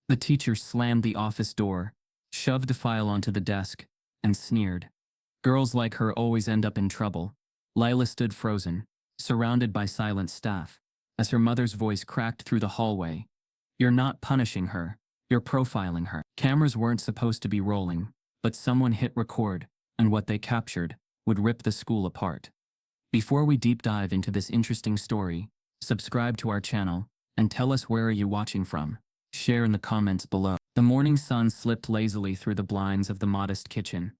The teacher slammed the office door, shoved a file onto the desk, and sneered. Girls like her always end up in trouble. Lila stood frozen, surrounded by silent staff, as her mother's voice cracked through the hallway. You're not punishing her, you're profiling her. Cameras weren't supposed to be rolling, but someone hit record, and what they captured would rip the school apart. Before we deep dive into this interesting story, subscribe to our channel, and tell us where are you watching from. Share in the comments below. The morning sun slipped lazily through the blinds of the modest kitchen,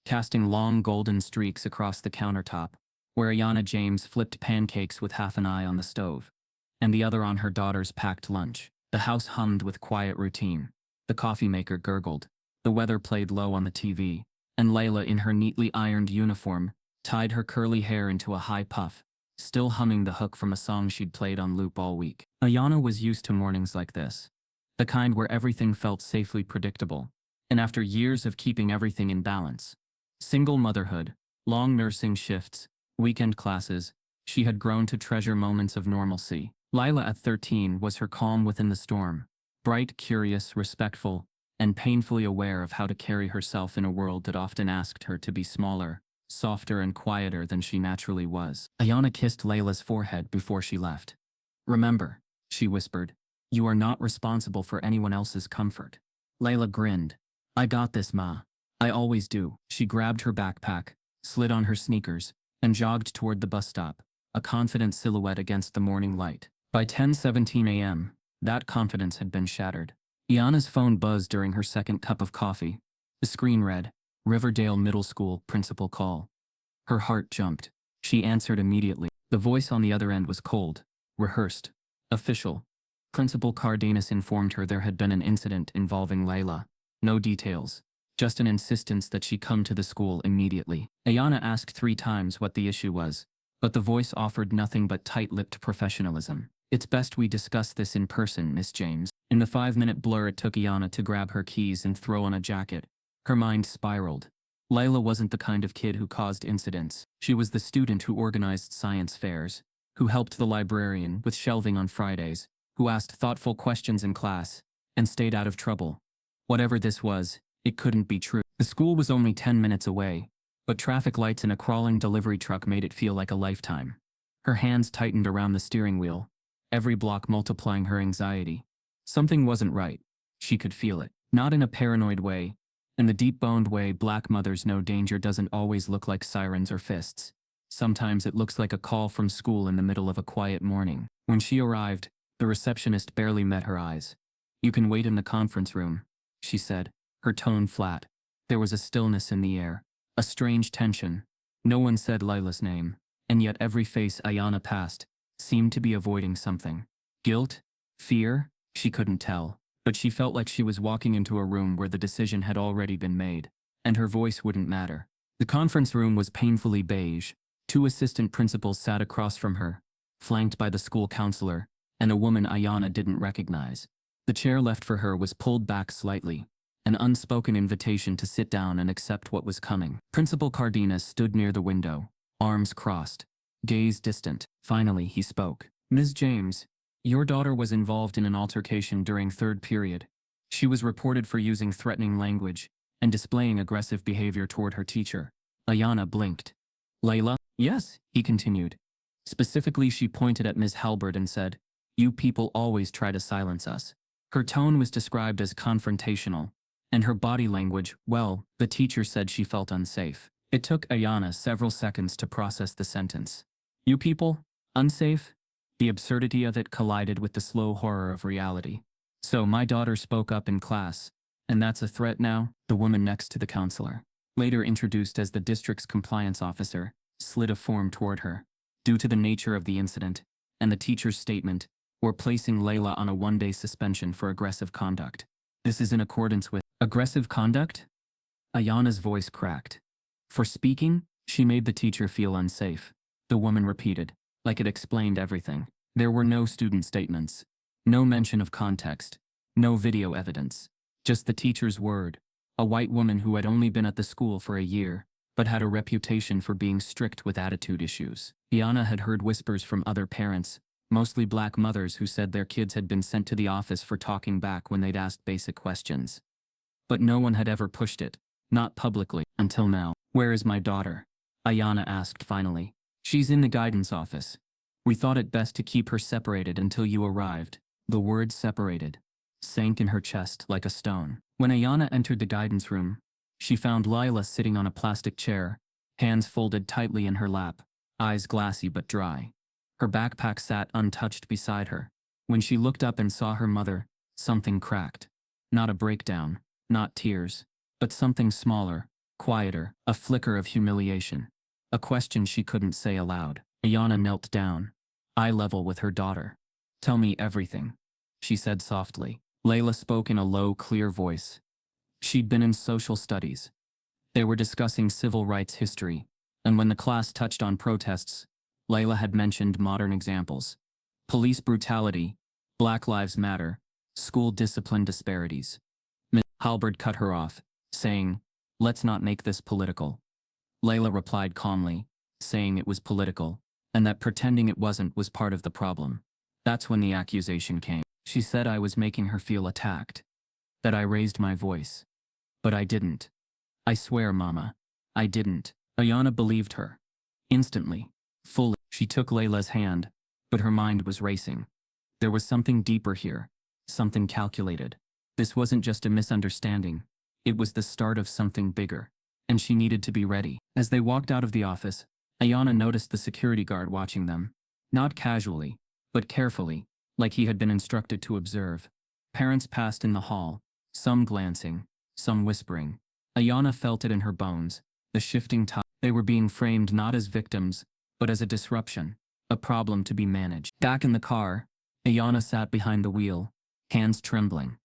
casting long golden streaks across the countertop, where Ayana James flipped pancakes with half an eye on the stove, and the other on her daughter's packed lunch. The house hummed with quiet routine. The coffee maker gurgled. The weather played low on the TV, and Layla, in her neatly ironed uniform, tied her curly hair into a high puff, still humming the hook from a song she'd played on loop all week. Ayana was used to mornings like this, the kind where everything felt safely predictable, and after years of keeping everything in balance, single motherhood, long nursing shifts, weekend classes, she had grown to treasure moments of normalcy. Lila at 13 was her calm within the storm, bright, curious, respectful, and painfully aware of how to carry herself in a world that often asked her to be smaller, softer, and quieter than she naturally was. Ayana kissed Layla's forehead before she left. Remember, she whispered, you are not responsible for anyone else's comfort. Layla grinned. I got this, Ma. I always do. She grabbed her backpack, slid on her sneakers, and jogged toward the bus stop, a confident silhouette against the morning light. By 10:17 a.m., that confidence had been shattered. Iana's phone buzzed during her second cup of coffee. The screen read, Riverdale Middle School principal call. Her heart jumped. She answered immediately. The voice on the other end was cold, rehearsed, official. Principal Cardenas informed her there had been an incident involving Layla. No details, just an insistence that she come to the school immediately. Ayana asked 3 times what the issue was, but the voice offered nothing but tight-lipped professionalism. It's best we discuss this in person, Miss James. In the 5-minute blur it took Ayana to grab her keys and throw on a jacket, her mind spiraled. Layla wasn't the kind of kid who caused incidents. She was the student who organized science fairs, who helped the librarian with shelving on Fridays, who asked thoughtful questions in class, and stayed out of trouble. Whatever this was, it couldn't be true. The school was only 10 minutes away, but traffic lights and a crawling delivery truck made it feel like a lifetime. Her hands tightened around the steering wheel, every block multiplying her anxiety. Something wasn't right. She could feel it. Not in a paranoid way. In the deep-boned way black mothers know danger doesn't always look like sirens or fists. Sometimes it looks like a call from school in the middle of a quiet morning. When she arrived, the receptionist barely met her eyes. You can wait in the conference room, she said, her tone flat. There was a stillness in the air, a strange tension. No one said Lila's name, and yet every face Ayana passed seemed to be avoiding something. Guilt? Fear? She couldn't tell, but she felt like she was walking into a room where the decision had already been made, and her voice wouldn't matter. The conference room was painfully beige. 2 assistant principals sat across from her, flanked by the school counselor, and a woman Ayana didn't recognize. The chair left for her was pulled back slightly, an unspoken invitation to sit down and accept what was coming. Principal Cardenas stood near the window, arms crossed, gaze distant. Finally, he spoke. Ms. James, your daughter was involved in an altercation during 3rd period. She was reported for using threatening language and displaying aggressive behavior toward her teacher. Ayana blinked. Layla? Yes, he continued. Specifically, she pointed at Ms. Halbert and said, you people always try to silence us. Her tone was described as confrontational, and her body language, well, the teacher said she felt unsafe. It took Ayana several seconds to process the sentence. You people? Unsafe? The absurdity of it collided with the slow horror of reality. So my daughter spoke up in class, and that's a threat now? The woman next to the counselor, later introduced as the district's compliance officer, slid a form toward her. Due to the nature of the incident, and the teacher's statement, we're placing Layla on a 1-day suspension for aggressive conduct. This is in accordance with aggressive conduct? Ayana's voice cracked. For speaking, she made the teacher feel unsafe. The woman repeated, like it explained everything. There were no student statements, no mention of context, no video evidence, just the teacher's word, a white woman who had only been at the school for a year, but had a reputation for being strict with attitude issues. Ayana had heard whispers from other parents, mostly black mothers who said their kids had been sent to the office for talking back when they'd asked basic questions. But no one had ever pushed it, not publicly, until now. "Where is my daughter?" Ayana asked finally. "She's in the guidance office. We thought it best to keep her separated until you arrived." The word separated sank in her chest like a stone. When Ayana entered the guidance room, she found Lila sitting on a plastic chair, hands folded tightly in her lap, eyes glassy but dry. Her backpack sat untouched beside her. When she looked up and saw her mother, something cracked. Not a breakdown, not tears, but something smaller, quieter, a flicker of humiliation. A question she couldn't say aloud. Ayana knelt down, eye level with her daughter. "Tell me everything," she said softly. Layla spoke in a low, clear voice. She'd been in social studies. They were discussing civil rights history, and when the class touched on protests, Layla had mentioned modern examples. Police brutality, Black Lives Matter, school discipline disparities. Ms. Halberd cut her off, saying, "Let's not make this political." Layla replied calmly, saying it was political, and that pretending it wasn't was part of the problem. That's when the accusation came. She said I was making her feel attacked. That I raised my voice. But I didn't. I swear, Mama, I didn't. Ayana believed her. Instantly. Fully. She took Layla's hand, but her mind was racing. There was something deeper here. Something calculated. This wasn't just a misunderstanding. It was the start of something bigger. And she needed to be ready. As they walked out of the office, Ayana noticed the security guard watching them. Not casually, but carefully, like he had been instructed to observe. Parents passed in the hall, some glancing, some whispering. Ayana felt it in her bones, the shifting tide. They were being framed not as victims, but as a disruption, a problem to be managed. Back in the car, Ayana sat behind the wheel, hands trembling.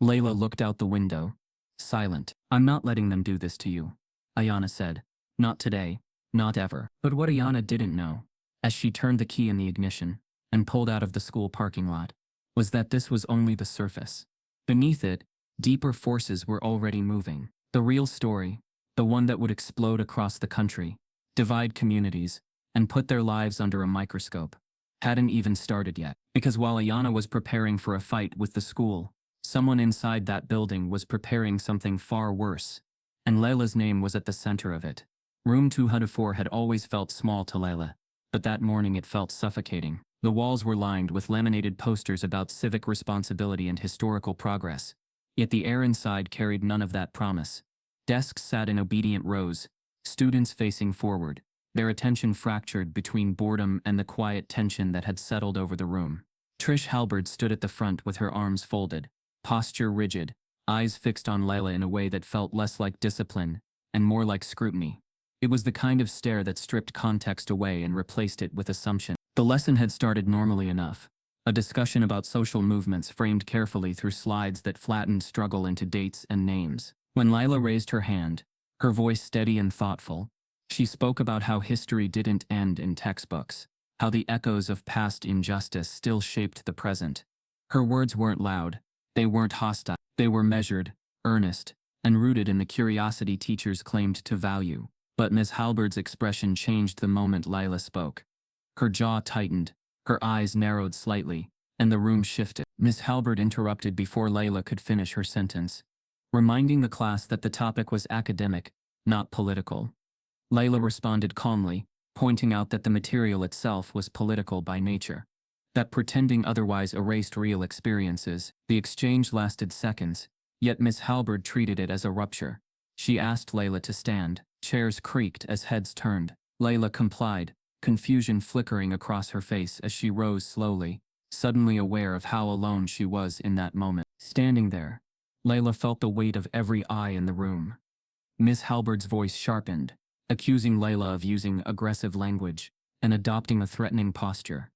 Layla looked out the window, silent. "I'm not letting them do this to you," Ayana said. "Not today, not ever." But what Ayana didn't know, as she turned the key in the ignition and pulled out of the school parking lot, was that this was only the surface. Beneath it, deeper forces were already moving. The real story, the one that would explode across the country, divide communities, and put their lives under a microscope, hadn't even started yet. Because while Ayana was preparing for a fight with the school, someone inside that building was preparing something far worse, and Layla's name was at the center of it. Room 204 had always felt small to Layla, but that morning it felt suffocating. The walls were lined with laminated posters about civic responsibility and historical progress, yet the air inside carried none of that promise. Desks sat in obedient rows, students facing forward, their attention fractured between boredom and the quiet tension that had settled over the room. Trish Halberd stood at the front with her arms folded, posture rigid, eyes fixed on Layla in a way that felt less like discipline and more like scrutiny. It was the kind of stare that stripped context away and replaced it with assumption. The lesson had started normally enough, a discussion about social movements framed carefully through slides that flattened struggle into dates and names. When Layla raised her hand, her voice steady and thoughtful, she spoke about how history didn't end in textbooks, how the echoes of past injustice still shaped the present. Her words weren't loud, they weren't hostile, they were measured, earnest, and rooted in the curiosity teachers claimed to value. But Ms. Halberd's expression changed the moment Layla spoke. Her jaw tightened, her eyes narrowed slightly, and the room shifted. Ms. Halberd interrupted before Layla could finish her sentence, reminding the class that the topic was academic, not political. Layla responded calmly, pointing out that the material itself was political by nature, that pretending otherwise erased real experiences. The exchange lasted seconds, yet Ms. Halberd treated it as a rupture. She asked Layla to stand. Chairs creaked as heads turned. Layla complied, confusion flickering across her face as she rose slowly, suddenly aware of how alone she was in that moment. Standing there, Layla felt the weight of every eye in the room. Miss Halberd's voice sharpened, accusing Layla of using aggressive language and adopting a threatening posture.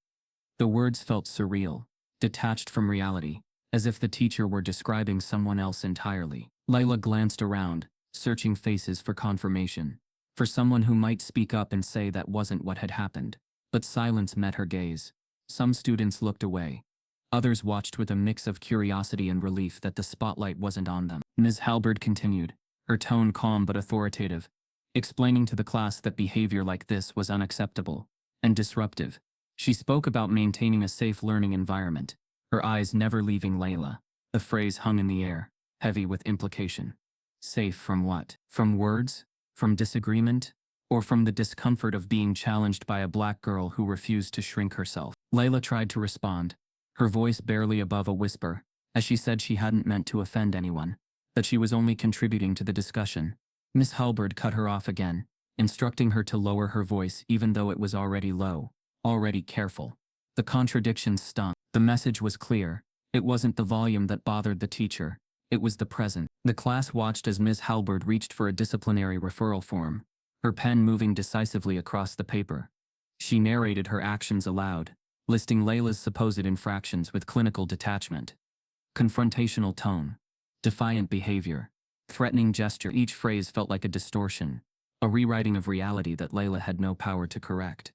The words felt surreal, detached from reality, as if the teacher were describing someone else entirely. Layla glanced around, searching faces for confirmation, for someone who might speak up and say that wasn't what had happened. But silence met her gaze. Some students looked away. Others watched with a mix of curiosity and relief that the spotlight wasn't on them. Ms. Halberd continued, her tone calm but authoritative, explaining to the class that behavior like this was unacceptable and disruptive. She spoke about maintaining a safe learning environment, her eyes never leaving Layla. The phrase hung in the air, heavy with implication. Safe from what? From words? From disagreement? Or from the discomfort of being challenged by a black girl who refused to shrink herself? Layla tried to respond, her voice barely above a whisper, as she said she hadn't meant to offend anyone, that she was only contributing to the discussion. Miss Halberd cut her off again, instructing her to lower her voice even though it was already low, already careful. The contradiction stung. The message was clear. It wasn't the volume that bothered the teacher. It was the present. The class watched as Miss Halberd reached for a disciplinary referral form, her pen moving decisively across the paper. She narrated her actions aloud, listing Layla's supposed infractions with clinical detachment. Confrontational tone, defiant behavior, threatening gesture. Each phrase felt like a distortion, a rewriting of reality that Layla had no power to correct.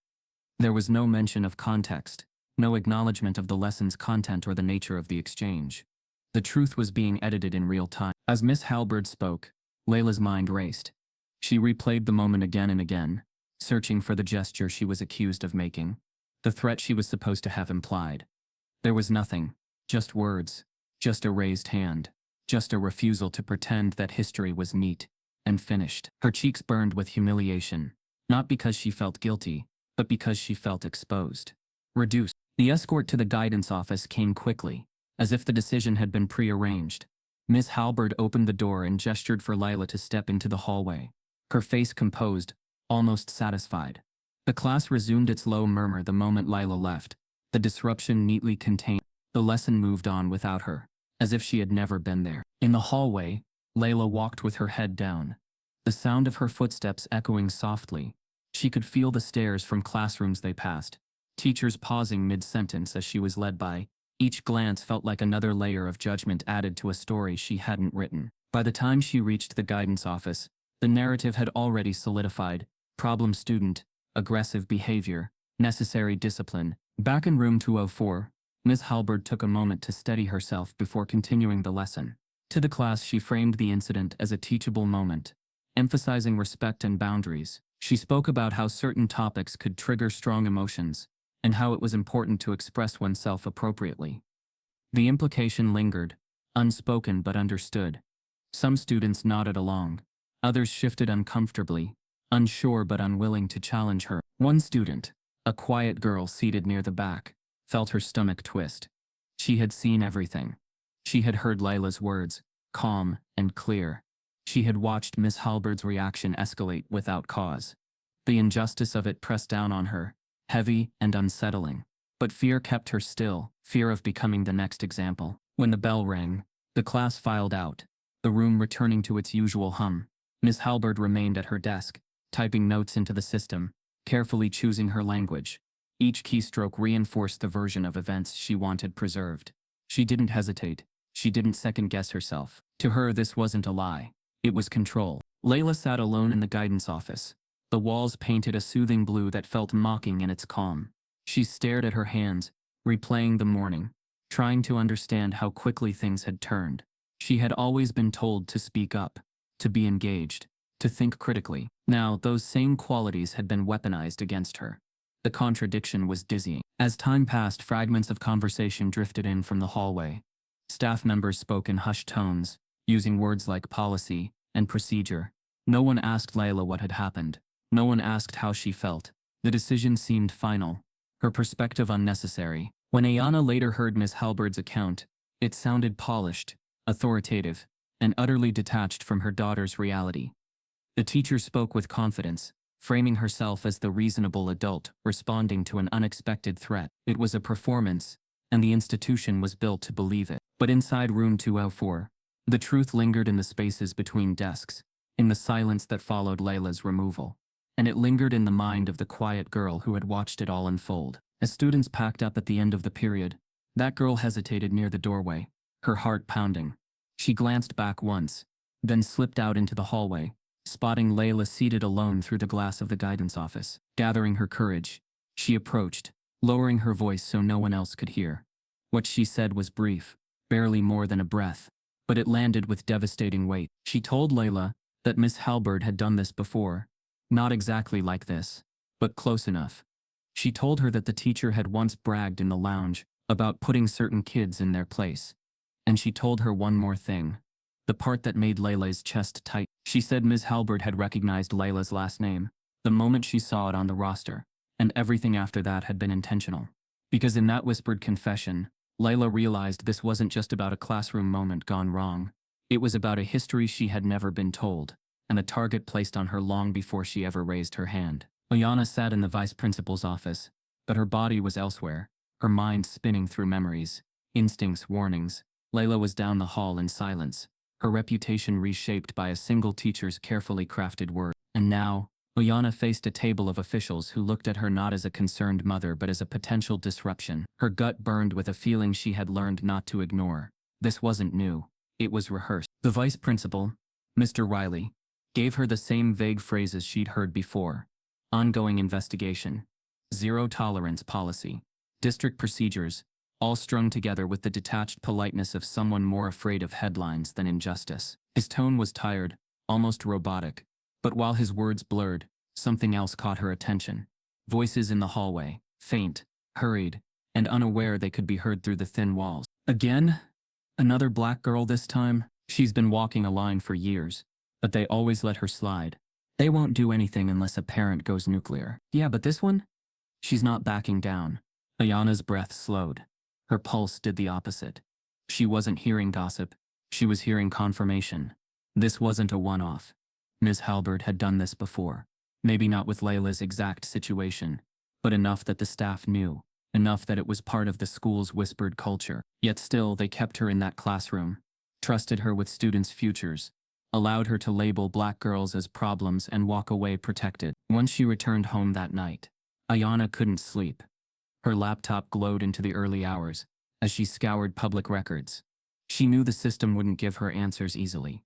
There was no mention of context, no acknowledgement of the lesson's content or the nature of the exchange. The truth was being edited in real time. As Miss Halberd spoke, Layla's mind raced. She replayed the moment again and again, searching for the gesture she was accused of making, the threat she was supposed to have implied. There was nothing, just words, just a raised hand, just a refusal to pretend that history was neat and finished. Her cheeks burned with humiliation, not because she felt guilty, but because she felt exposed. Reduced. The escort to the guidance office came quickly, as if the decision had been prearranged. Miss Halberd opened the door and gestured for Layla to step into the hallway, her face composed, almost satisfied. The class resumed its low murmur the moment Layla left, the disruption neatly contained. The lesson moved on without her, as if she had never been there. In the hallway, Layla walked with her head down, the sound of her footsteps echoing softly. She could feel the stares from classrooms they passed, teachers pausing mid-sentence as she was led by. Each glance felt like another layer of judgment added to a story she hadn't written. By the time she reached the guidance office, the narrative had already solidified: problem student, aggressive behavior, necessary discipline. Back in room 204, Ms. Halberd took a moment to steady herself before continuing the lesson. To the class, she framed the incident as a teachable moment, emphasizing respect and boundaries. She spoke about how certain topics could trigger strong emotions, and how it was important to express oneself appropriately. The implication lingered, unspoken but understood. Some students nodded along, others shifted uncomfortably, unsure but unwilling to challenge her. One student, a quiet girl seated near the back, felt her stomach twist. She had seen everything. She had heard Layla's words, calm and clear. She had watched Miss Halberd's reaction escalate without cause. The injustice of it pressed down on her, heavy and unsettling. But fear kept her still, fear of becoming the next example. When the bell rang, the class filed out, the room returning to its usual hum. Miss Halberd remained at her desk, typing notes into the system, carefully choosing her language. Each keystroke reinforced the version of events she wanted preserved. She didn't hesitate. She didn't second-guess herself. To her, this wasn't a lie. It was control. Layla sat alone in the guidance office. The walls painted a soothing blue that felt mocking in its calm. She stared at her hands, replaying the morning, trying to understand how quickly things had turned. She had always been told to speak up, to be engaged, to think critically. Now, those same qualities had been weaponized against her. The contradiction was dizzying. As time passed, fragments of conversation drifted in from the hallway. Staff members spoke in hushed tones, using words like policy and procedure. No one asked Layla what had happened. No one asked how she felt. The decision seemed final, her perspective unnecessary. When Ayana later heard Miss Halberd's account, it sounded polished, authoritative, and utterly detached from her daughter's reality. The teacher spoke with confidence, framing herself as the reasonable adult responding to an unexpected threat. It was a performance, and the institution was built to believe it. But inside room 204, the truth lingered in the spaces between desks, in the silence that followed Layla's removal. And it lingered in the mind of the quiet girl who had watched it all unfold. As students packed up at the end of the period, that girl hesitated near the doorway, her heart pounding. She glanced back once, then slipped out into the hallway, spotting Layla seated alone through the glass of the guidance office. Gathering her courage, she approached, lowering her voice so no one else could hear. What she said was brief, barely more than a breath, but it landed with devastating weight. She told Layla that Miss Halberd had done this before. Not exactly like this, but close enough. She told her that the teacher had once bragged in the lounge about putting certain kids in their place. And she told her one more thing. The part that made Layla's chest tight. She said Ms. Halberd had recognized Layla's last name the moment she saw it on the roster, and everything after that had been intentional. Because in that whispered confession, Layla realized this wasn't just about a classroom moment gone wrong. It was about a history she had never been told, and a target placed on her long before she ever raised her hand. Ayana sat in the vice principal's office, but her body was elsewhere, her mind spinning through memories, instincts, warnings. Layla was down the hall in silence, her reputation reshaped by a single teacher's carefully crafted word. And now, Ayana faced a table of officials who looked at her not as a concerned mother but as a potential disruption. Her gut burned with a feeling she had learned not to ignore. This wasn't new. It was rehearsed. The vice principal, Mr. Riley, gave her the same vague phrases she'd heard before. Ongoing investigation. Zero tolerance policy. District procedures, all strung together with the detached politeness of someone more afraid of headlines than injustice. His tone was tired, almost robotic. But while his words blurred, something else caught her attention. Voices in the hallway, faint, hurried, and unaware they could be heard through the thin walls. Again? Another black girl this time? She's been walking a line for years, but they always let her slide. They won't do anything unless a parent goes nuclear. Yeah, but this one? She's not backing down. Ayana's breath slowed. Her pulse did the opposite. She wasn't hearing gossip. She was hearing confirmation. This wasn't a one-off. Ms. Halberd had done this before. Maybe not with Layla's exact situation, but enough that the staff knew, enough that it was part of the school's whispered culture. Yet still, they kept her in that classroom, trusted her with students' futures, allowed her to label black girls as problems and walk away protected. Once she returned home that night, Ayana couldn't sleep. Her laptop glowed into the early hours as she scoured public records. She knew the system wouldn't give her answers easily.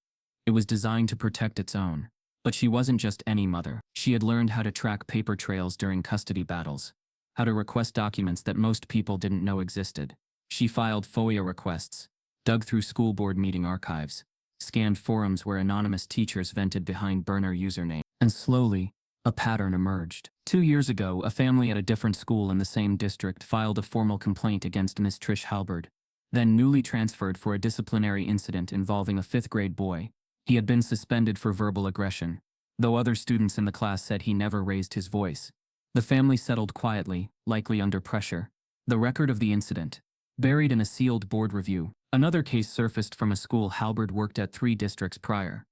It was designed to protect its own. But she wasn't just any mother. She had learned how to track paper trails during custody battles, how to request documents that most people didn't know existed. She filed FOIA requests, dug through school board meeting archives, scanned forums where anonymous teachers vented behind burner usernames. And slowly, a pattern emerged. 2 years ago, a family at a different school in the same district filed a formal complaint against Miss Trish Halberd, then newly transferred for a disciplinary incident involving a 5th-grade boy. He had been suspended for verbal aggression, though other students in the class said he never raised his voice. The family settled quietly, likely under pressure. The record of the incident, buried in a sealed board review. Another case surfaced from a school Halberd worked at 3 districts prior.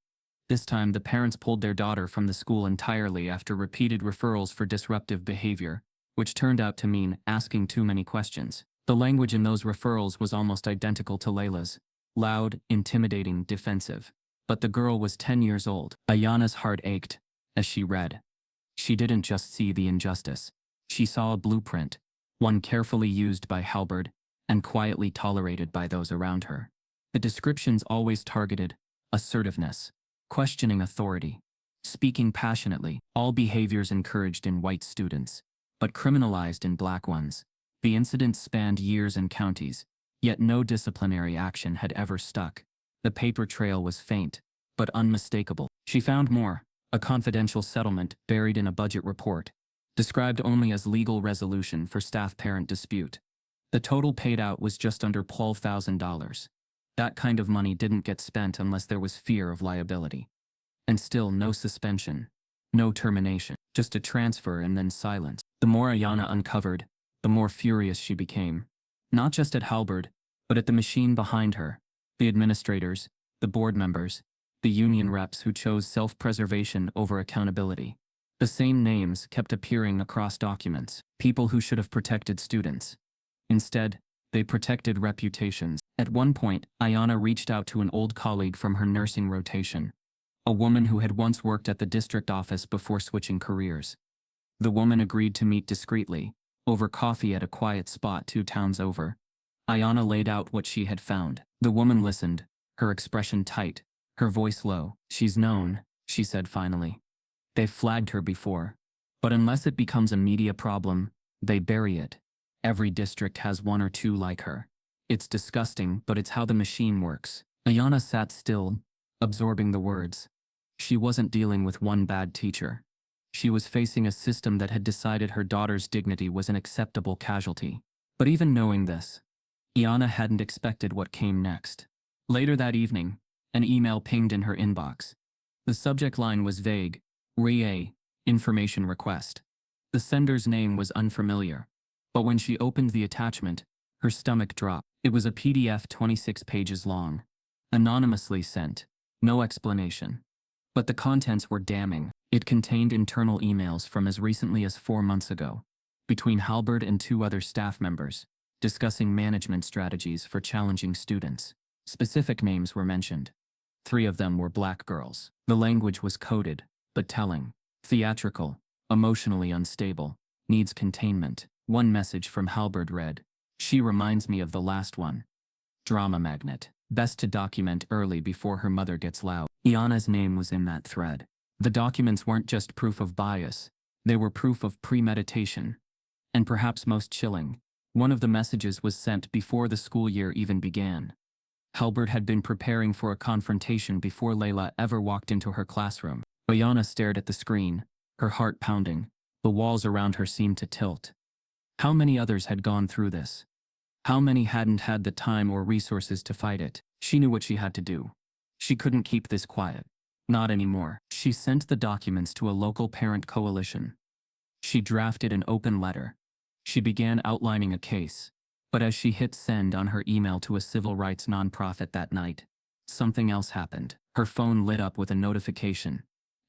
This time, the parents pulled their daughter from the school entirely after repeated referrals for disruptive behavior, which turned out to mean asking too many questions. The language in those referrals was almost identical to Layla's. Loud, intimidating, defensive. But the girl was 10 years old. Ayana's heart ached as she read. She didn't just see the injustice. She saw a blueprint, one carefully used by Halberd and quietly tolerated by those around her. The descriptions always targeted assertiveness, questioning authority, speaking passionately, all behaviors encouraged in white students, but criminalized in black ones. The incident spanned years and counties, yet no disciplinary action had ever stuck. The paper trail was faint, but unmistakable. She found more, a confidential settlement buried in a budget report, described only as legal resolution for staff-parent dispute. The total paid out was just under $12,000. That kind of money didn't get spent unless there was fear of liability. And still no suspension, no termination, just a transfer and then silence. The more Ayana uncovered, the more furious she became. Not just at Halberd, but at the machine behind her. The administrators, the board members, the union reps who chose self-preservation over accountability. The same names kept appearing across documents, people who should have protected students. Instead, they protected reputations. At one point, Ayana reached out to an old colleague from her nursing rotation, a woman who had once worked at the district office before switching careers. The woman agreed to meet discreetly, over coffee at a quiet spot 2 towns over. Ayana laid out what she had found. The woman listened, her expression tight, her voice low. "She's known," she said finally. "They've flagged her before. But unless it becomes a media problem, they bury it. Every district has 1 or 2 like her. It's disgusting, but it's how the machine works." Ayana sat still, absorbing the words. She wasn't dealing with one bad teacher. She was facing a system that had decided her daughter's dignity was an acceptable casualty. But even knowing this, Iana hadn't expected what came next. Later that evening, an email pinged in her inbox. The subject line was vague, RE information request. The sender's name was unfamiliar, but when she opened the attachment, her stomach dropped. It was a PDF 26 pages long, anonymously sent, no explanation. But the contents were damning. It contained internal emails from as recently as 4 months ago, between Halberd and 2 other staff members, discussing management strategies for challenging students. Specific names were mentioned. 3 of them were black girls. The language was coded, but telling. Theatrical, emotionally unstable, needs containment. One message from Halberd read, "She reminds me of the last one. Drama magnet. Best to document early before her mother gets loud." Iana's name was in that thread. The documents weren't just proof of bias, they were proof of premeditation. And perhaps most chilling, one of the messages was sent before the school year even began. Halberd had been preparing for a confrontation before Layla ever walked into her classroom. Iana stared at the screen, her heart pounding. The walls around her seemed to tilt. How many others had gone through this? How many hadn't had the time or resources to fight it? She knew what she had to do. She couldn't keep this quiet. Not anymore. She sent the documents to a local parent coalition. She drafted an open letter. She began outlining a case. But as she hit send on her email to a civil rights nonprofit that night, something else happened. Her phone lit up with a notification.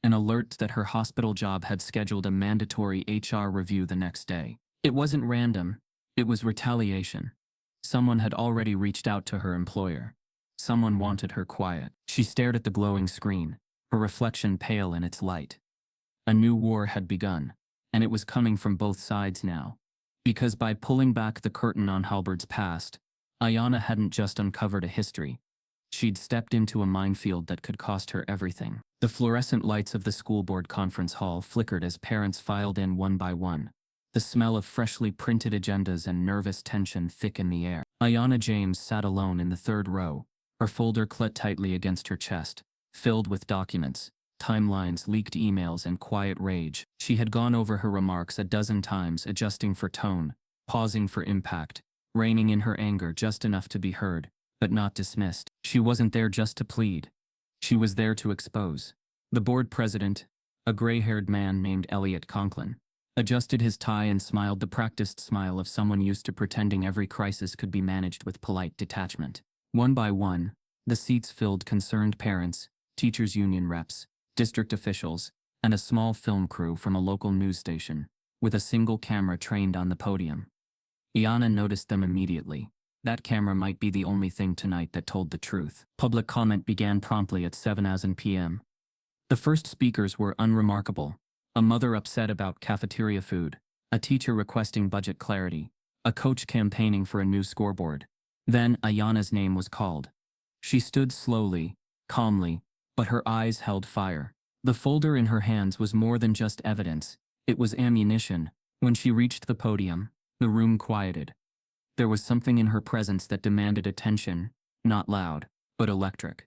An alert that her hospital job had scheduled a mandatory HR review the next day. It wasn't random. It was retaliation. Someone had already reached out to her employer. Someone wanted her quiet. She stared at the glowing screen, her reflection pale in its light. A new war had begun, and it was coming from both sides now. Because by pulling back the curtain on Halberd's past, Iana hadn't just uncovered a history. She'd stepped into a minefield that could cost her everything. The fluorescent lights of the school board conference hall flickered as parents filed in one by one. The smell of freshly printed agendas and nervous tension thick in the air. Iana James sat alone in the 3rd row, her folder clipped tightly against her chest, filled with documents, timelines, leaked emails, and quiet rage. She had gone over her remarks a dozen times, adjusting for tone, pausing for impact, reining in her anger just enough to be heard, but not dismissed. She wasn't there just to plead. She was there to expose. The board president, a gray-haired man named Elliot Conklin, adjusted his tie and smiled the practiced smile of someone used to pretending every crisis could be managed with polite detachment. One by one, the seats filled concerned parents, teachers' union reps, district officials, and a small film crew from a local news station, with a single camera trained on the podium. Iana noticed them immediately. That camera might be the only thing tonight that told the truth. Public comment began promptly at 7:00 p.m. The first speakers were unremarkable. A mother upset about cafeteria food, a teacher requesting budget clarity, a coach campaigning for a new scoreboard. Then Iana's name was called. She stood slowly, calmly, but her eyes held fire. The folder in her hands was more than just evidence, it was ammunition. When she reached the podium, the room quieted. There was something in her presence that demanded attention, not loud, but electric.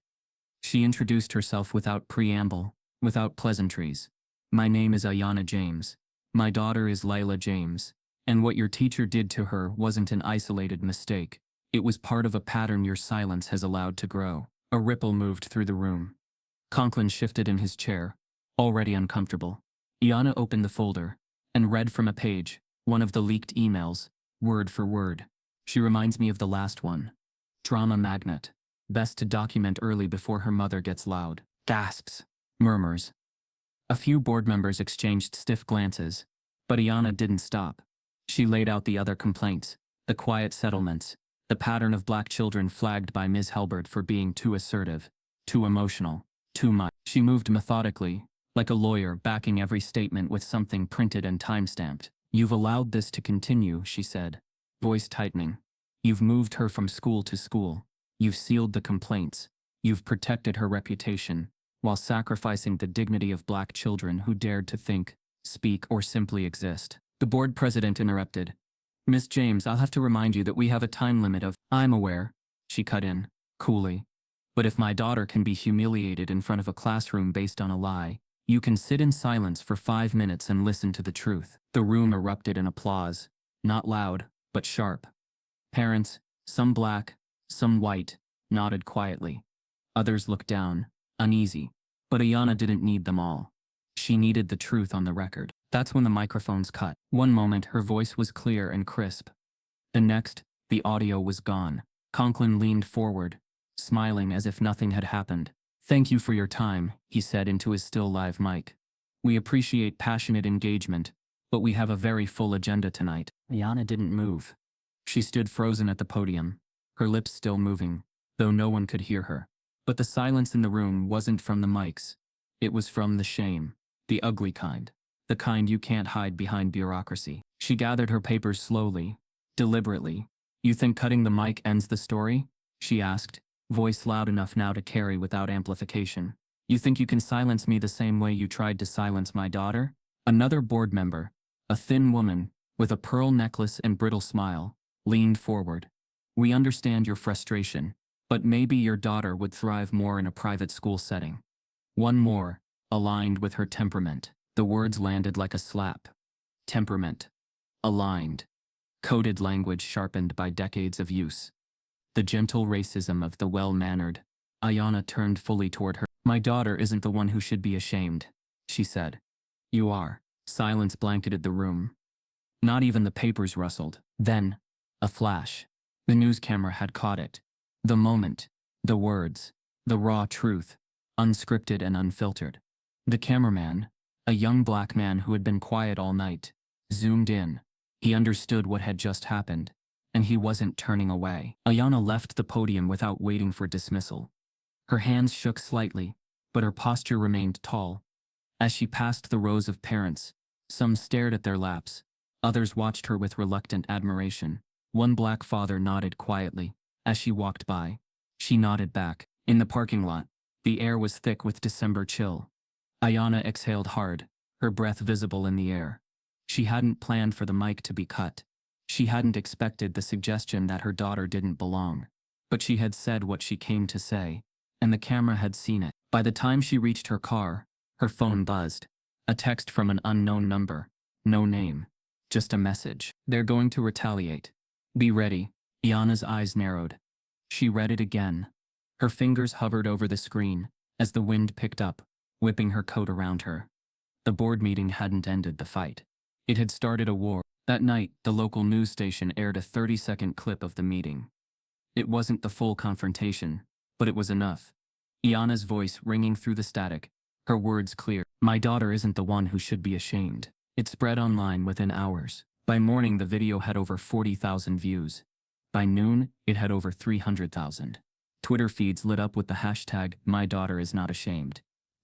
She introduced herself without preamble, without pleasantries. "My name is Iana James. My daughter is Layla James. And what your teacher did to her wasn't an isolated mistake. It was part of a pattern your silence has allowed to grow." A ripple moved through the room. Conklin shifted in his chair, already uncomfortable. Iana opened the folder and read from a page, one of the leaked emails, word for word. "She reminds me of the last one. Drama magnet. Best to document early before her mother gets loud." Gasps. Murmurs. A few board members exchanged stiff glances, but Iana didn't stop. She laid out the other complaints, the quiet settlements, the pattern of black children flagged by Ms. Halberd for being too assertive, too emotional, too much. She moved methodically, like a lawyer backing every statement with something printed and time-stamped. "You've allowed this to continue," she said, voice tightening. "You've moved her from school to school. You've sealed the complaints. You've protected her reputation, while sacrificing the dignity of black children who dared to think, speak, or simply exist." The board president interrupted. "Miss James, I'll have to remind you that we have a time limit of—" "I'm aware," she cut in, coolly. "But if my daughter can be humiliated in front of a classroom based on a lie, You can sit in silence for 5 minutes and listen to the truth. The room erupted in applause, not loud, but sharp. Parents, some black, some white, nodded quietly. Others looked down, uneasy. But Ayana didn't need them all. She needed the truth on the record. That's when the microphones cut. One moment her voice was clear and crisp. The next, the audio was gone. Conklin leaned forward, smiling as if nothing had happened. "Thank you for your time," he said into his still live mic. "We appreciate passionate engagement, but we have a very full agenda tonight." Ayana didn't move. She stood frozen at the podium, her lips still moving, though no one could hear her. But the silence in the room wasn't from the mics. It was from the shame, the ugly kind, the kind you can't hide behind bureaucracy. She gathered her papers slowly, deliberately. "You think cutting the mic ends the story?" she asked, voice loud enough now to carry without amplification. "You think you can silence me the same way you tried to silence my daughter?" Another board member, a thin woman, with a pearl necklace and brittle smile, leaned forward. "We understand your frustration, but maybe your daughter would thrive more in a private school setting." One more, aligned with her temperament. The words landed like a slap. Temperament. Aligned. Coded language sharpened by decades of use. The gentle racism of the well-mannered. Ayana turned fully toward her. "My daughter isn't the one who should be ashamed," she said. "You are." Silence blanketed the room. Not even the papers rustled. Then, a flash. The news camera had caught it. The moment. The words. The raw truth. Unscripted and unfiltered. The cameraman, a young black man who had been quiet all night, zoomed in. He understood what had just happened, and he wasn't turning away. Ayana left the podium without waiting for dismissal. Her hands shook slightly, but her posture remained tall. As she passed the rows of parents, some stared at their laps, others watched her with reluctant admiration. One black father nodded quietly. As she walked by, she nodded back. In the parking lot, the air was thick with December chill. Ayana exhaled hard, her breath visible in the air. She hadn't planned for the mic to be cut. She hadn't expected the suggestion that her daughter didn't belong. But she had said what she came to say, and the camera had seen it. By the time she reached her car, her phone buzzed. A text from an unknown number. No name. Just a message. "They're going to retaliate. Be ready." Ayana's eyes narrowed. She read it again. Her fingers hovered over the screen, as the wind picked up, whipping her coat around her. The board meeting hadn't ended the fight. It had started a war. That night, the local news station aired a 30-second clip of the meeting. It wasn't the full confrontation, but it was enough. Ayana's voice ringing through the static, her words clear. "My daughter isn't the one who should be ashamed." It spread online within hours. By morning, the video had over 40,000 views. By noon, it had over 300,000. Twitter feeds lit up with the hashtag, "My daughter is not ashamed."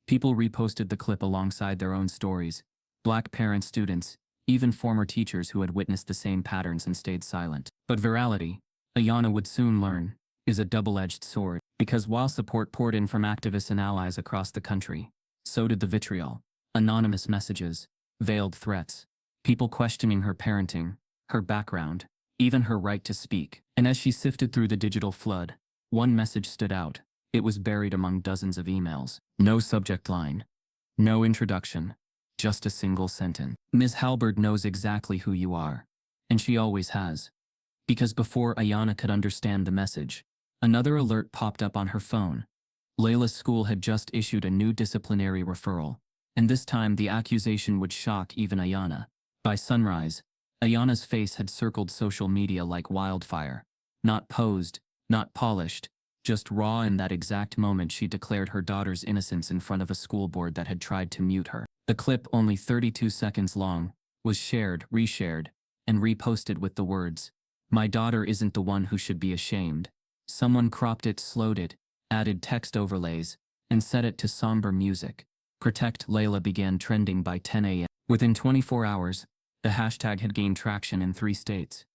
People reposted the clip alongside their own stories. Black parents, students, even former teachers who had witnessed the same patterns and stayed silent. But virality, Ayana would soon learn, is a double-edged sword. Because while support poured in from activists and allies across the country, so did the vitriol. Anonymous messages, veiled threats, people questioning her parenting, her background, even her right to speak. And as she sifted through the digital flood, one message stood out. It was buried among dozens of emails. No subject line. No introduction. Just a single sentence. "Ms. Halberd knows exactly who you are. And she always has." Because before Ayana could understand the message, another alert popped up on her phone. Layla's school had just issued a new disciplinary referral, and this time the accusation would shock even Ayana. By sunrise, Ayana's face had circled social media like wildfire. Not posed, not polished, just raw. In that exact moment she declared her daughter's innocence in front of a school board that had tried to mute her. The clip, only 32 seconds long, was shared, reshared, and reposted with the words, "My daughter isn't the one who should be ashamed." Someone cropped it, slowed it, added text overlays, and set it to somber music. Protect Layla began trending by 10 a.m. Within 24 hours, the hashtag had gained traction in 3 states.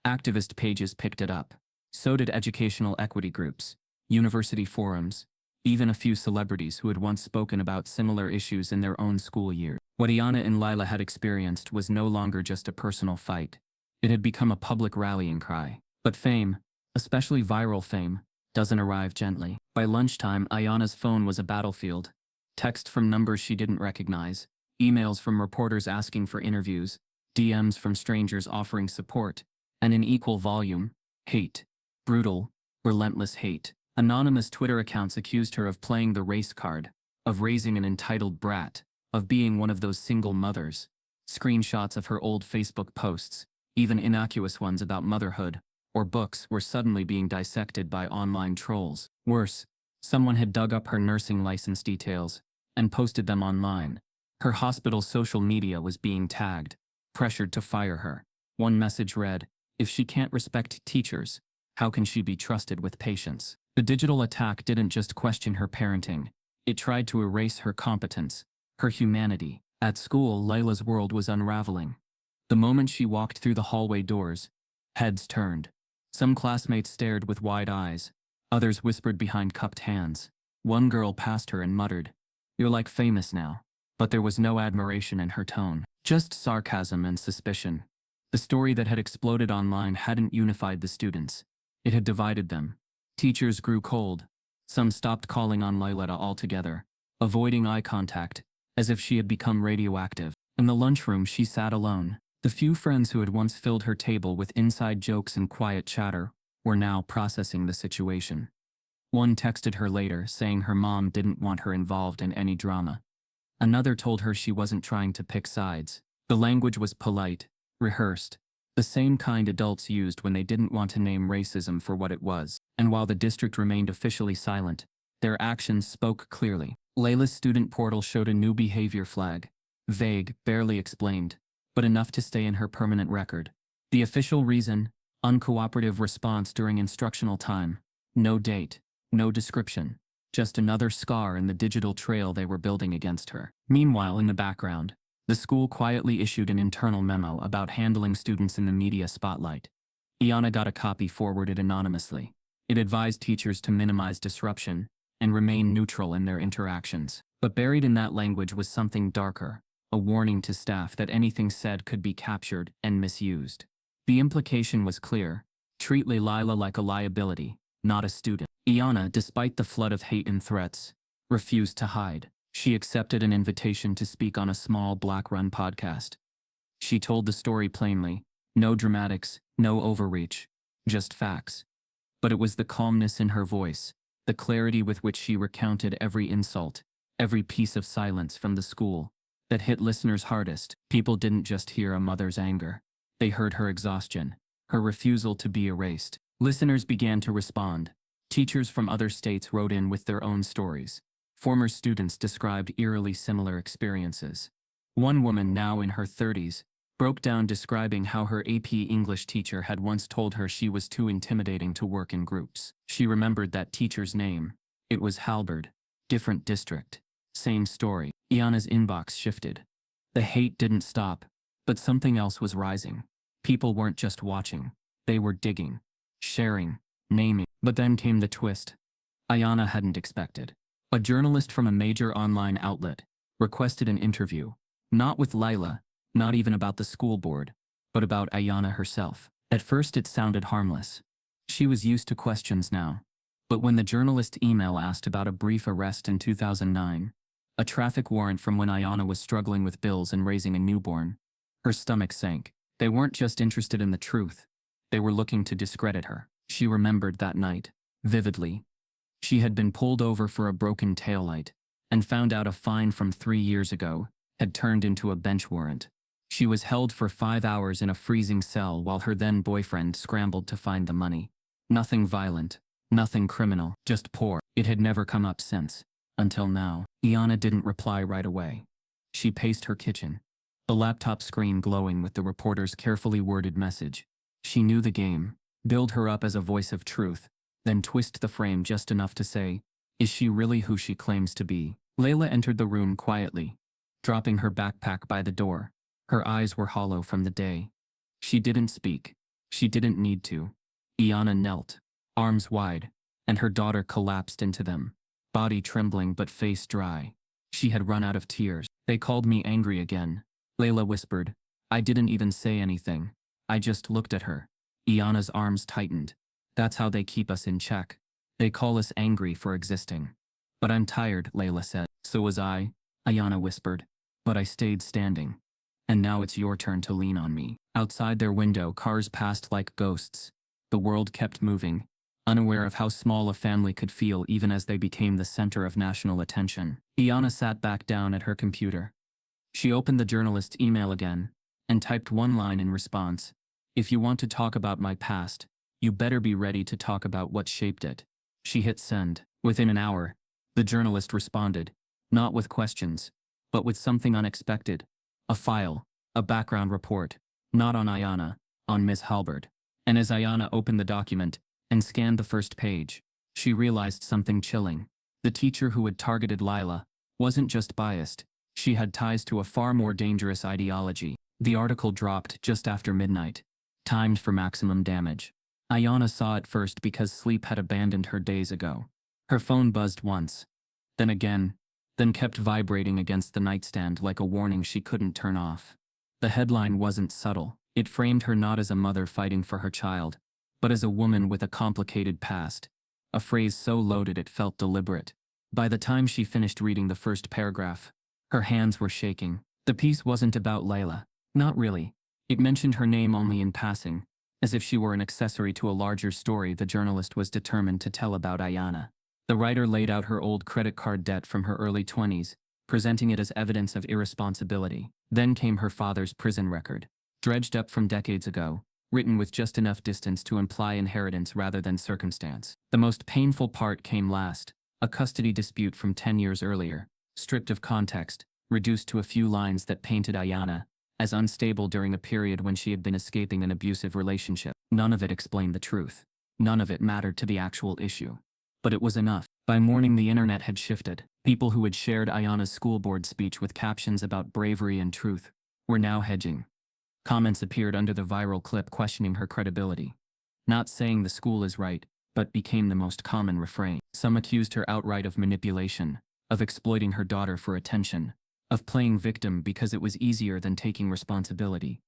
Activist pages picked it up. So did educational equity groups, university forums, even a few celebrities who had once spoken about similar issues in their own school year. What Ayana and Layla had experienced was no longer just a personal fight. It had become a public rallying cry. But fame, especially viral fame, doesn't arrive gently. By lunchtime, Ayana's phone was a battlefield. Text from numbers she didn't recognize, emails from reporters asking for interviews, DMs from strangers offering support, and in equal volume, hate. Brutal, relentless hate. Anonymous Twitter accounts accused her of playing the race card, of raising an entitled brat, of being one of those single mothers. Screenshots of her old Facebook posts, even innocuous ones about motherhood or books, were suddenly being dissected by online trolls. Worse, someone had dug up her nursing license details and posted them online. Her hospital's social media was being tagged, pressured to fire her. One message read, "If she can't respect teachers, how can she be trusted with patients?" The digital attack didn't just question her parenting, it tried to erase her competence, her humanity. At school, Layla's world was unraveling. The moment she walked through the hallway doors, heads turned. Some classmates stared with wide eyes, others whispered behind cupped hands. One girl passed her and muttered, "You're like famous now." But there was no admiration in her tone, just sarcasm and suspicion. The story that had exploded online hadn't unified the students. It had divided them. Teachers grew cold. Some stopped calling on Layla altogether, avoiding eye contact, as if she had become radioactive. In the lunchroom, she sat alone. The few friends who had once filled her table with inside jokes and quiet chatter were now processing the situation. One texted her later, saying her mom didn't want her involved in any drama. Another told her she wasn't trying to pick sides. The language was polite, rehearsed, the same kind adults used when they didn't want to name racism for what it was. And while the district remained officially silent, their actions spoke clearly. Layla's student portal showed a new behavior flag. Vague, barely explained, but enough to stay in her permanent record. The official reason: uncooperative response during instructional time. No date, no description, just another scar in the digital trail they were building against her. Meanwhile, in the background, the school quietly issued an internal memo about handling students in the media spotlight. Iana got a copy forwarded anonymously. It advised teachers to minimize disruption and remain neutral in their interactions. But buried in that language was something darker, a warning to staff that anything said could be captured and misused. The implication was clear: treat Layla like a liability, not a student. Iana, despite the flood of hate and threats, refused to hide. She accepted an invitation to speak on a small Black-run podcast. She told the story plainly: no dramatics, no overreach, just facts. But it was the calmness in her voice, the clarity with which she recounted every insult, every piece of silence from the school, that hit listeners hardest. People didn't just hear a mother's anger. They heard her exhaustion, her refusal to be erased. Listeners began to respond. Teachers from other states wrote in with their own stories. Former students described eerily similar experiences. One woman, now in her 30s, broke down describing how her AP English teacher had once told her she was too intimidating to work in groups. She remembered that teacher's name. It was Halberd. Different district. Same story. Iana's inbox shifted. The hate didn't stop, but something else was rising. People weren't just watching. They were digging, sharing, naming. But then came the twist Iana hadn't expected. A journalist from a major online outlet requested an interview, not with Layla, not even about the school board, but about Iana herself. At first it sounded harmless. She was used to questions now. But when the journalist's email asked about a brief arrest in 2009, a traffic warrant from when Iana was struggling with bills and raising a newborn, her stomach sank. They weren't just interested in the truth. They were looking to discredit her. She remembered that night, vividly. She had been pulled over for a broken taillight, and found out a fine from 3 years ago had turned into a bench warrant. She was held for 5 hours in a freezing cell while her then-boyfriend scrambled to find the money. Nothing violent, nothing criminal, just poor. It had never come up since, until now. Iana didn't reply right away. She paced her kitchen, the laptop screen glowing with the reporter's carefully worded message. She knew the game: build her up as a voice of truth, then twist the frame just enough to say, is she really who she claims to be? Layla entered the room quietly, dropping her backpack by the door. Her eyes were hollow from the day. She didn't speak. She didn't need to. Iana knelt, arms wide, and her daughter collapsed into them, body trembling but face dry. She had run out of tears. They called me angry again, Layla whispered. I didn't even say anything. I just looked at her. Iana's arms tightened. That's how they keep us in check. They call us angry for existing. But I'm tired, Layla said. So was I, Ayana whispered. But I stayed standing. And now it's your turn to lean on me. Outside their window, cars passed like ghosts. The world kept moving, unaware of how small a family could feel even as they became the center of national attention. Ayana sat back down at her computer. She opened the journalist's email again and typed one line in response. If you want to talk about my past, you better be ready to talk about what shaped it. She hit send. Within an hour, the journalist responded, not with questions, but with something unexpected. A file, a background report, not on Ayana, on Miss Halberd. And as Ayana opened the document and scanned the first page, she realized something chilling. The teacher who had targeted Lila wasn't just biased, she had ties to a far more dangerous ideology. The article dropped just after midnight, timed for maximum damage. Ayana saw it first because sleep had abandoned her days ago. Her phone buzzed once, then again, then kept vibrating against the nightstand like a warning she couldn't turn off. The headline wasn't subtle. It framed her not as a mother fighting for her child, but as a woman with a complicated past. A phrase so loaded it felt deliberate. By the time she finished reading the first paragraph, her hands were shaking. The piece wasn't about Layla. Not really. It mentioned her name only in passing, as if she were an accessory to a larger story the journalist was determined to tell about Ayana. The writer laid out her old credit card debt from her early 20s, presenting it as evidence of irresponsibility. Then came her father's prison record, dredged up from decades ago, written with just enough distance to imply inheritance rather than circumstance. The most painful part came last, a custody dispute from 10 years earlier, stripped of context, reduced to a few lines that painted Ayana as unstable during a period when she had been escaping an abusive relationship. None of it explained the truth. None of it mattered to the actual issue. But it was enough. By morning the internet had shifted. People who had shared Ayana's school board speech with captions about bravery and truth were now hedging. Comments appeared under the viral clip questioning her credibility. Not saying the school is right, but became the most common refrain. Some accused her outright of manipulation, of exploiting her daughter for attention, of playing victim because it was easier than taking responsibility.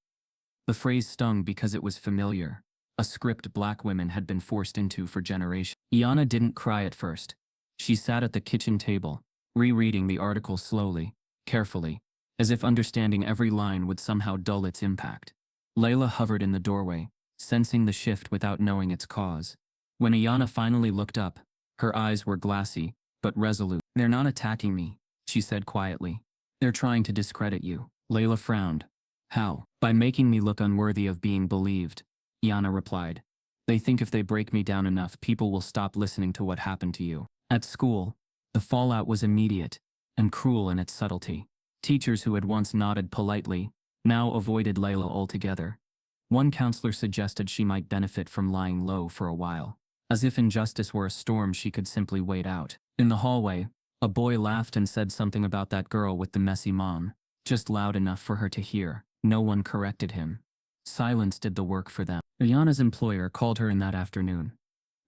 The phrase stung because it was familiar, a script black women had been forced into for generations. Ayana didn't cry at first. She sat at the kitchen table, rereading the article slowly, carefully, as if understanding every line would somehow dull its impact. Layla hovered in the doorway, sensing the shift without knowing its cause. When Ayana finally looked up, her eyes were glassy, but resolute. "They're not attacking me," she said quietly. "They're trying to discredit you." Layla frowned. "How?" "By making me look unworthy of being believed," Ayana replied. "They think if they break me down enough, people will stop listening to what happened to you." At school, the fallout was immediate and cruel in its subtlety. Teachers who had once nodded politely now avoided Layla altogether. One counselor suggested she might benefit from lying low for a while, as if injustice were a storm she could simply wait out. In the hallway, a boy laughed and said something about that girl with the messy mom, just loud enough for her to hear. No one corrected him. Silence did the work for them. Ayana's employer called her in that afternoon.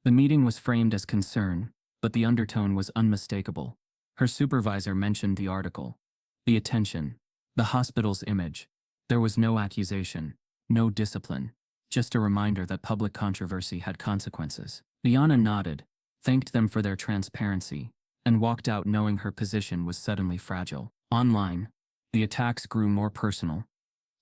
The meeting was framed as concern, but the undertone was unmistakable. Her supervisor mentioned the article, the attention, the hospital's image. There was no accusation, no discipline, just a reminder that public controversy had consequences. Ayana nodded, thanked them for their transparency, and walked out knowing her position was suddenly fragile. Online, the attacks grew more personal.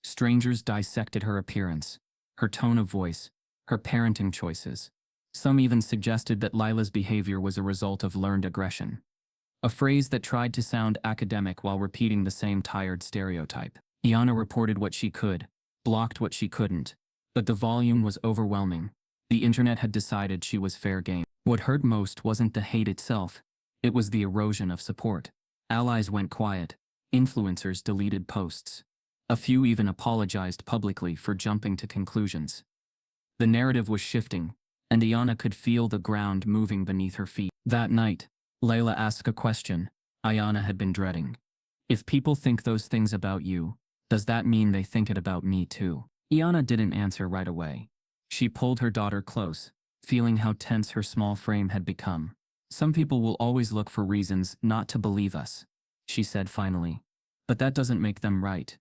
Strangers dissected her appearance, her tone of voice, her parenting choices. Some even suggested that Lila's behavior was a result of learned aggression, a phrase that tried to sound academic while repeating the same tired stereotype. Ayana reported what she could, blocked what she couldn't, but the volume was overwhelming. The internet had decided she was fair game. What hurt most wasn't the hate itself, it was the erosion of support. Allies went quiet, influencers deleted posts. A few even apologized publicly for jumping to conclusions. The narrative was shifting, and Ayana could feel the ground moving beneath her feet. That night, Layla asked a question Ayana had been dreading. "If people think those things about you, does that mean they think it about me too?" Ayana didn't answer right away. She pulled her daughter close, feeling how tense her small frame had become. "Some people will always look for reasons not to believe us," she said finally. "But that doesn't make them right.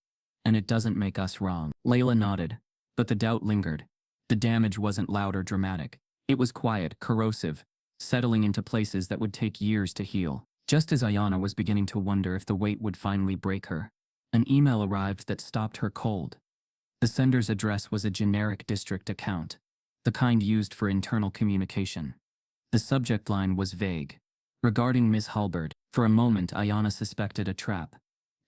And it doesn't make us wrong." Layla nodded, but the doubt lingered. The damage wasn't loud or dramatic. It was quiet, corrosive, settling into places that would take years to heal. Just as Ayana was beginning to wonder if the weight would finally break her, an email arrived that stopped her cold. The sender's address was a generic district account, the kind used for internal communication. The subject line was vague. Regarding Ms. Halberd, for a moment Ayana suspected a trap.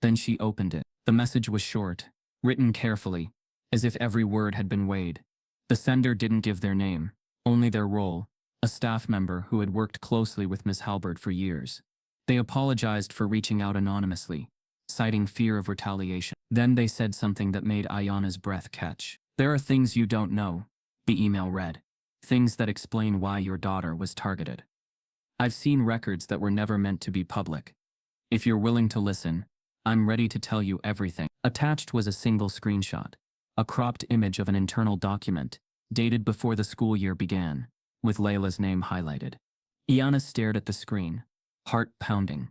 Then she opened it. The message was short, written carefully, as if every word had been weighed. The sender didn't give their name, only their role, a staff member who had worked closely with Ms. Halberd for years. They apologized for reaching out anonymously, citing fear of retaliation. Then they said something that made Ayana's breath catch. "There are things you don't know," the email read. "Things that explain why your daughter was targeted. I've seen records that were never meant to be public. If you're willing to listen, I'm ready to tell you everything." Attached was a single screenshot, a cropped image of an internal document, dated before the school year began, with Layla's name highlighted. Ayana stared at the screen, heart pounding.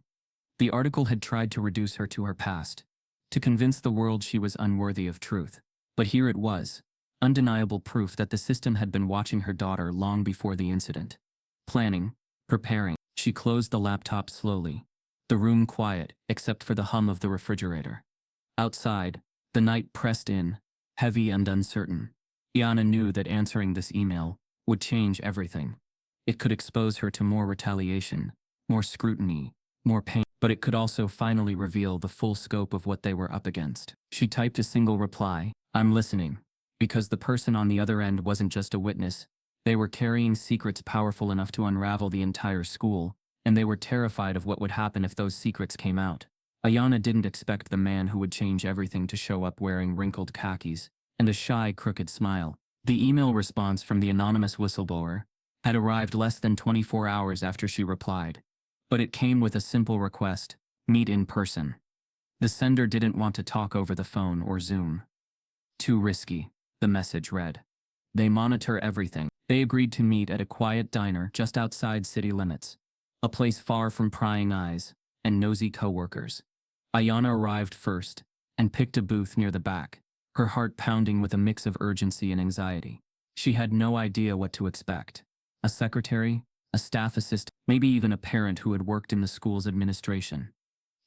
The article had tried to reduce her to her past, to convince the world she was unworthy of truth. But here it was, undeniable proof that the system had been watching her daughter long before the incident. Planning, preparing. She closed the laptop slowly, the room quiet except for the hum of the refrigerator. Outside, the night pressed in, heavy and uncertain. Ayana knew that answering this email would change everything. It could expose her to more retaliation, more scrutiny, more pain, but it could also finally reveal the full scope of what they were up against. She typed a single reply, "I'm listening," because the person on the other end wasn't just a witness. They were carrying secrets powerful enough to unravel the entire school, and they were terrified of what would happen if those secrets came out. Ayana didn't expect the man who would change everything to show up wearing wrinkled khakis and a shy, crooked smile. The email response from the anonymous whistleblower had arrived less than 24 hours after she replied, but it came with a simple request: meet in person. The sender didn't want to talk over the phone or Zoom. "Too risky," the message read. "They monitor everything." They agreed to meet at a quiet diner just outside city limits, a place far from prying eyes and nosy coworkers. Ayana arrived first and picked a booth near the back, her heart pounding with a mix of urgency and anxiety. She had no idea what to expect. A secretary, a staff assistant, maybe even a parent who had worked in the school's administration.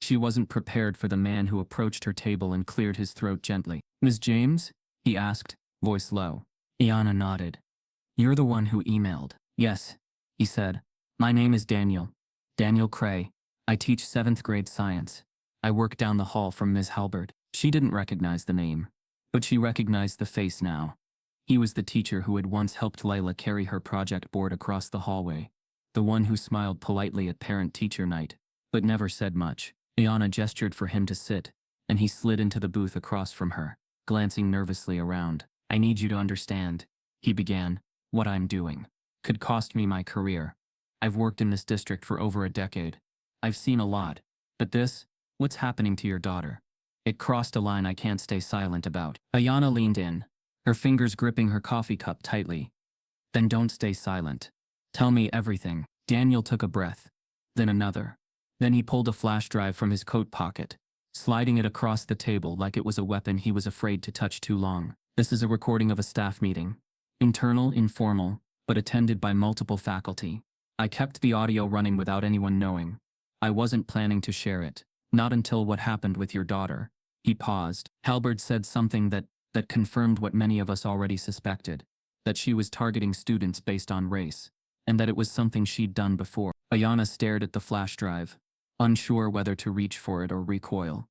She wasn't prepared for the man who approached her table and cleared his throat gently. "Ms. James?" he asked, voice low. Ayana nodded. "You're the one who emailed." "Yes," he said. "My name is Daniel. Daniel Cray. I teach 7th grade science. I work down the hall from Ms. Halberd." She didn't recognize the name, but she recognized the face now. He was the teacher who had once helped Layla carry her project board across the hallway, the one who smiled politely at parent-teacher night, but never said much. Ayana gestured for him to sit, and he slid into the booth across from her, glancing nervously around. "I need you to understand," he began. "What I'm doing could cost me my career. I've worked in this district for over a decade. I've seen a lot. But this, what's happening to your daughter? It crossed a line I can't stay silent about." Ayana leaned in, her fingers gripping her coffee cup tightly. "Then don't stay silent. Tell me everything." Daniel took a breath, then another. Then he pulled a flash drive from his coat pocket, sliding it across the table like it was a weapon he was afraid to touch too long. "This is a recording of a staff meeting. Internal, informal, but attended by multiple faculty. I kept the audio running without anyone knowing. I wasn't planning to share it. Not until what happened with your daughter." He paused. Halberd said something that confirmed what many of us already suspected, that she was targeting students based on race, and that it was something she'd done before. Ayana stared at the flash drive, unsure whether to reach for it or recoil.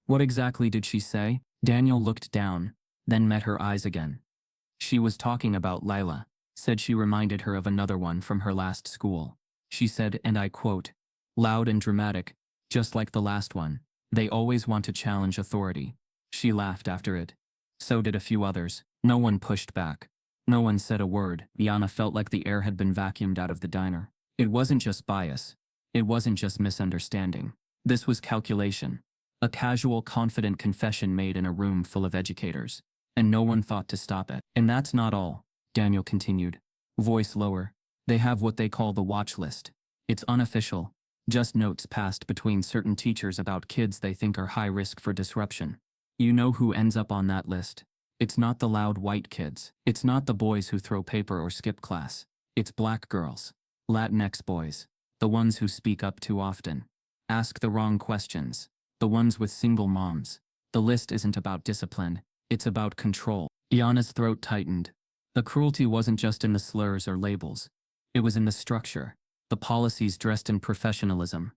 "What exactly did she say?" Daniel looked down, then met her eyes again. "She was talking about Layla. Said she reminded her of another one from her last school. She said, and I quote, loud and dramatic, just like the last one, 'They always want to challenge authority.'" She laughed after it. So did a few others. No one pushed back. No one said a word. Ayana felt like the air had been vacuumed out of the diner. It wasn't just bias. It wasn't just misunderstanding. This was calculation. A casual, confident confession made in a room full of educators. And no one thought to stop it. "And that's not all," Daniel continued, voice lower. "They have what they call the watch list. It's unofficial, just notes passed between certain teachers about kids they think are high risk for disruption. You know who ends up on that list. It's not the loud white kids. It's not the boys who throw paper or skip class. It's black girls, Latinx boys, The ones who speak up too often. Ask the wrong questions. The ones with single moms. The list isn't about discipline, it's about control. Iana's throat tightened. The cruelty wasn't just in the slurs or labels. It was in the structure, the policies dressed in professionalism.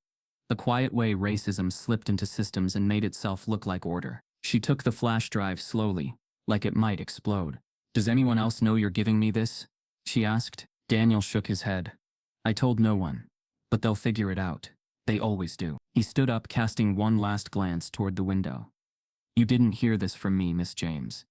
The quiet way racism slipped into systems and made itself look like order. She took the flash drive slowly, like it might explode. "Does anyone else know you're giving me this?" she asked. Daniel shook his head. "I told no one. But they'll figure it out. They always do." He stood up, casting one last glance toward the window. "You didn't hear this from me, Miss James.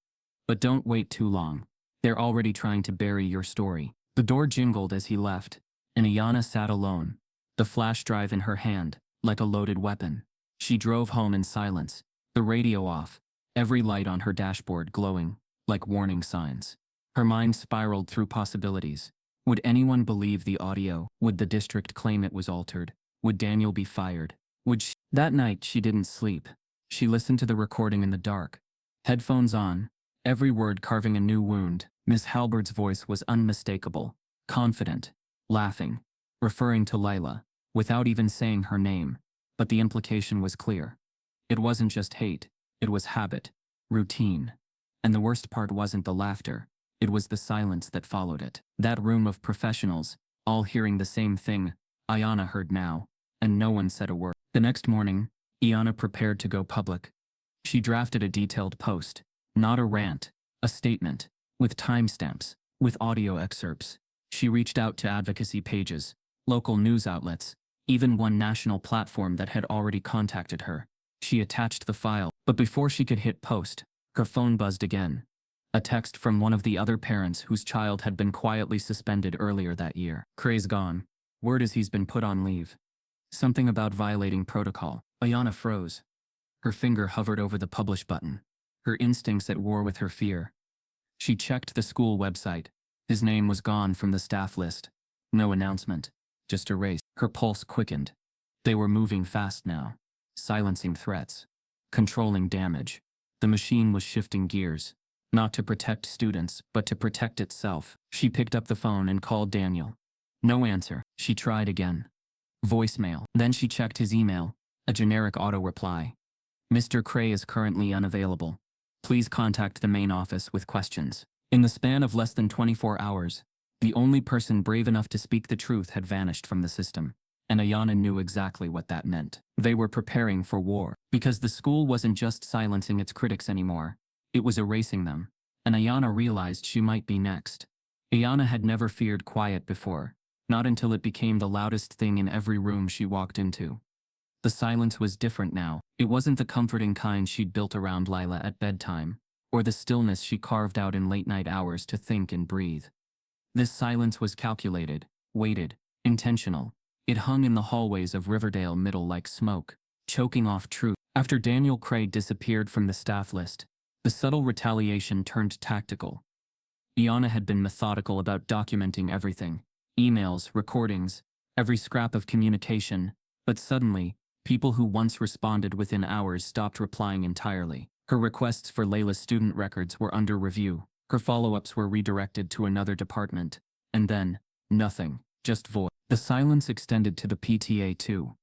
But don't wait too long. They're already trying to bury your story." The door jingled as he left, and Iana sat alone, the flash drive in her hand, like a loaded weapon. She drove home in silence, the radio off, every light on her dashboard glowing, like warning signs. Her mind spiraled through possibilities. Would anyone believe the audio? Would the district claim it was altered? Would Daniel be fired? Would she? That night she didn't sleep. She listened to the recording in the dark, headphones on, every word carving a new wound. Miss Halberd's voice was unmistakable, confident, laughing, referring to Lila, without even saying her name, but the implication was clear. It wasn't just hate, it was habit, routine. And the worst part wasn't the laughter, it was the silence that followed it. That room of professionals, all hearing the same thing, Iana heard now, and no one said a word. The next morning, Iana prepared to go public. She drafted a detailed post, not a rant, a statement, with timestamps, with audio excerpts. She reached out to advocacy pages, local news outlets, even one national platform that had already contacted her. She attached the file, but before she could hit post, her phone buzzed again. A text from one of the other parents whose child had been quietly suspended earlier that year. "Cray's gone. Word is he's been put on leave. Something about violating protocol." Iana froze. Her finger hovered over the publish button, her instincts at war with her fear. She checked the school website. His name was gone from the staff list. No announcement, just erased. Her pulse quickened. They were moving fast now, silencing threats, controlling damage. The machine was shifting gears, not to protect students, but to protect itself. She picked up the phone and called Daniel. No answer. She tried again. Voicemail. Then she checked his email, a generic auto reply. "Mr. Cray is currently unavailable. Please contact the main office with questions." In the span of less than 24 hours, the only person brave enough to speak the truth had vanished from the system, and Iana knew exactly what that meant. They were preparing for war, because the school wasn't just silencing its critics anymore, it was erasing them, and Iana realized she might be next. Iana had never feared quiet before, not until it became the loudest thing in every room she walked into. The silence was different now. It wasn't the comforting kind she'd built around Lila at bedtime, or the stillness she carved out in late-night hours to think and breathe. This silence was calculated, weighted, intentional. It hung in the hallways of Riverdale Middle like smoke, choking off truth. After Daniel Cray disappeared from the staff list, the subtle retaliation turned tactical. Iana had been methodical about documenting everything, emails, recordings, every scrap of communication, but suddenly, people who once responded within hours stopped replying entirely. Her requests for Layla's student records were under review. Her follow-ups were redirected to another department. And then, nothing, just void. The silence extended to the PTA too.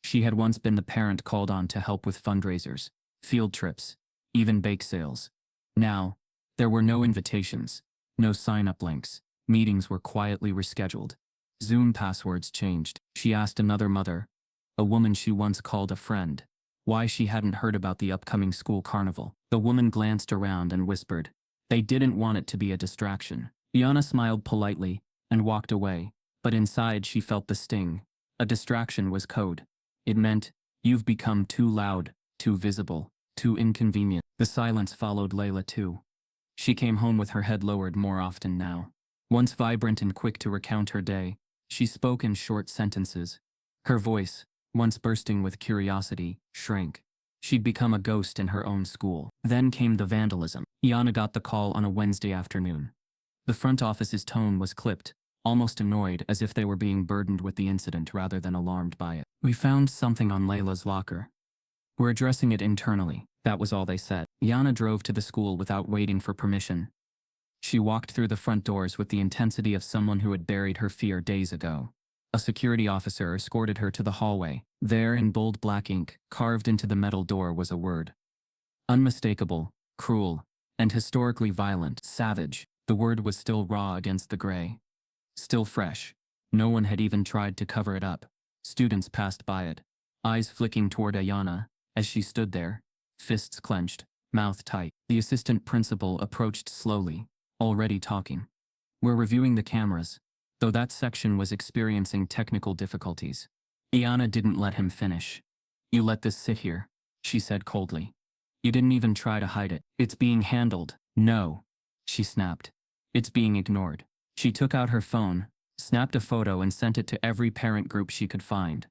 She had once been the parent called on to help with fundraisers, field trips, even bake sales. Now, there were no invitations, no sign-up links. Meetings were quietly rescheduled. Zoom passwords changed. She asked another mother, a woman she once called a friend, why she hadn't heard about the upcoming school carnival. The woman glanced around and whispered, "They didn't want it to be a distraction." Iana smiled politely and walked away, but inside she felt the sting. A distraction was code. It meant, you've become too loud, too visible, too inconvenient. The silence followed Layla too. She came home with her head lowered more often now. Once vibrant and quick to recount her day, she spoke in short sentences. Her voice, once bursting with curiosity, shrank. She'd become a ghost in her own school. Then came the vandalism. Iana got the call on a Wednesday afternoon. The front office's tone was clipped, almost annoyed, as if they were being burdened with the incident rather than alarmed by it. "We found something on Layla's locker. We're addressing it internally." That was all they said. Iana drove to the school without waiting for permission. She walked through the front doors with the intensity of someone who had buried her fear days ago. A security officer escorted her to the hallway. There, in bold black ink, carved into the metal door, was a word. Unmistakable, cruel, and historically violent. Savage. The word was still raw against the gray. Still fresh. No one had even tried to cover it up. Students passed by it, eyes flicking toward Ayana, as she stood there, fists clenched, mouth tight. The assistant principal approached slowly, already talking. "We're reviewing the cameras," though that section was experiencing technical difficulties. Ayana didn't let him finish. "You let this sit here," she said coldly. "You didn't even try to hide it. It's being handled." "No," she snapped. "It's being ignored." She took out her phone, snapped a photo, and sent it to every parent group she could find.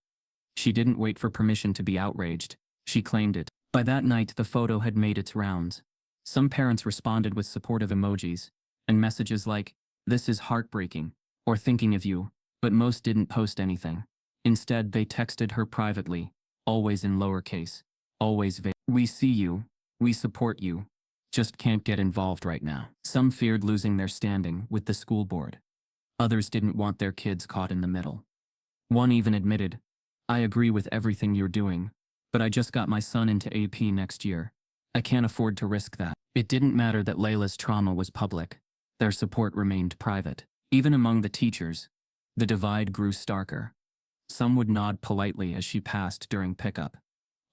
She didn't wait for permission to be outraged. She claimed it. By that night, the photo had made its rounds. Some parents responded with supportive emojis and messages like, "This is heartbreaking," or "thinking of you," but most didn't post anything. Instead, they texted her privately, always in lowercase, always vague. "We see you. We support you. Just can't get involved right now." Some feared losing their standing with the school board. Others didn't want their kids caught in the middle. One even admitted, "I agree with everything you're doing, but I just got my son into AP next year. I can't afford to risk that." It didn't matter that Layla's trauma was public. Their support remained private. Even among the teachers, the divide grew starker. Some would nod politely as she passed during pickup.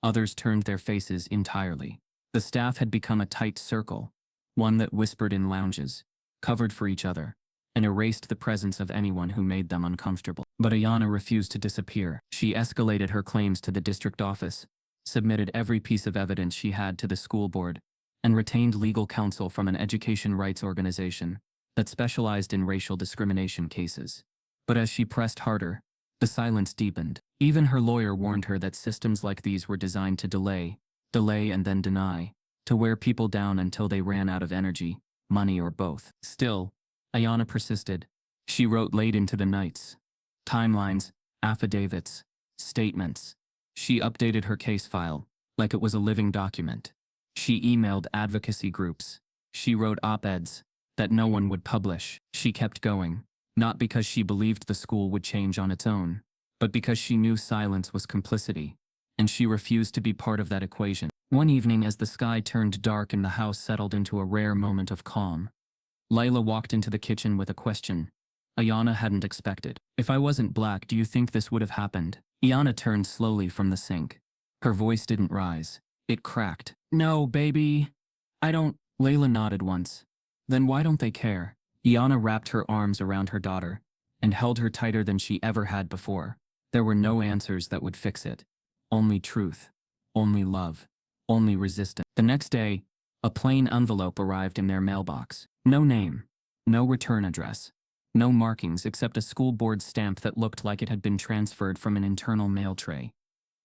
Others turned their faces entirely. The staff had become a tight circle, one that whispered in lounges, covered for each other, and erased the presence of anyone who made them uncomfortable. But Ayana refused to disappear. She escalated her claims to the district office, submitted every piece of evidence she had to the school board, and retained legal counsel from an education rights organization that specialized in racial discrimination cases. But as she pressed harder, the silence deepened. Even her lawyer warned her that systems like these were designed to delay and then deny, to wear people down until they ran out of energy, money, or both. Still, Ayana persisted. She wrote late into the nights. Timelines, affidavits, statements. She updated her case file, like it was a living document. She emailed advocacy groups. She wrote op-eds that no one would publish. She kept going, not because she believed the school would change on its own, but because she knew silence was complicity, and she refused to be part of that equation. One evening, as the sky turned dark and the house settled into a rare moment of calm, Layla walked into the kitchen with a question Ayana hadn't expected. "If I wasn't black, do you think this would have happened?" Ayana turned slowly from the sink. Her voice didn't rise. It cracked. "No, baby. I don't." Layla nodded once. "Then why don't they care?" Ayana wrapped her arms around her daughter and held her tighter than she ever had before. There were no answers that would fix it. Only truth. Only love. Only resistance. The next day, a plain envelope arrived in their mailbox. No name. No return address. No markings except a school board stamp that looked like it had been transferred from an internal mail tray.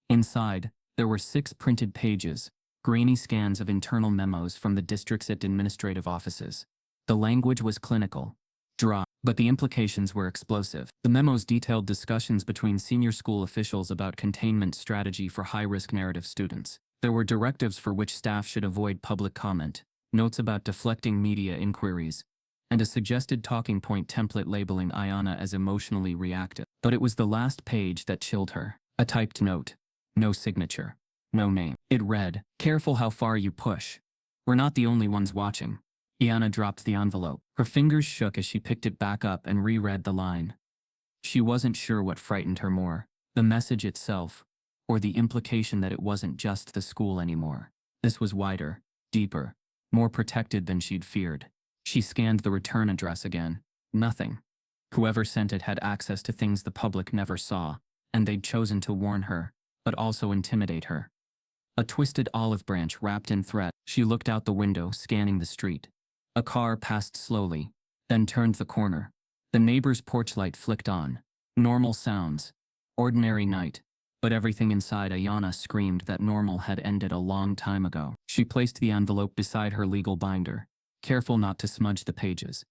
Inside, there were 6 printed pages, grainy scans of internal memos from the district's administrative offices. The language was clinical, dry, but the implications were explosive. The memos detailed discussions between senior school officials about containment strategy for high-risk narrative students. There were directives for which staff should avoid public comment, notes about deflecting media inquiries, and a suggested talking point template labeling Ayana as emotionally reactive. But it was the last page that chilled her. A typed note. No signature. No name. It read, "Careful how far you push. We're not the only ones watching." Ayana dropped the envelope. Her fingers shook as she picked it back up and reread the line. She wasn't sure what frightened her more, the message itself, or the implication that it wasn't just the school anymore. This was wider, deeper, more protected than she'd feared. She scanned the return address again. Nothing. Whoever sent it had access to things the public never saw, and they'd chosen to warn her, but also intimidate her. A twisted olive branch wrapped in thread. She looked out the window, scanning the street. A car passed slowly, then turned the corner. The neighbor's porch light flicked on. Normal sounds. Ordinary night. But everything inside Ayana screamed that normal had ended a long time ago. She placed the envelope beside her legal binder, careful not to smudge the pages.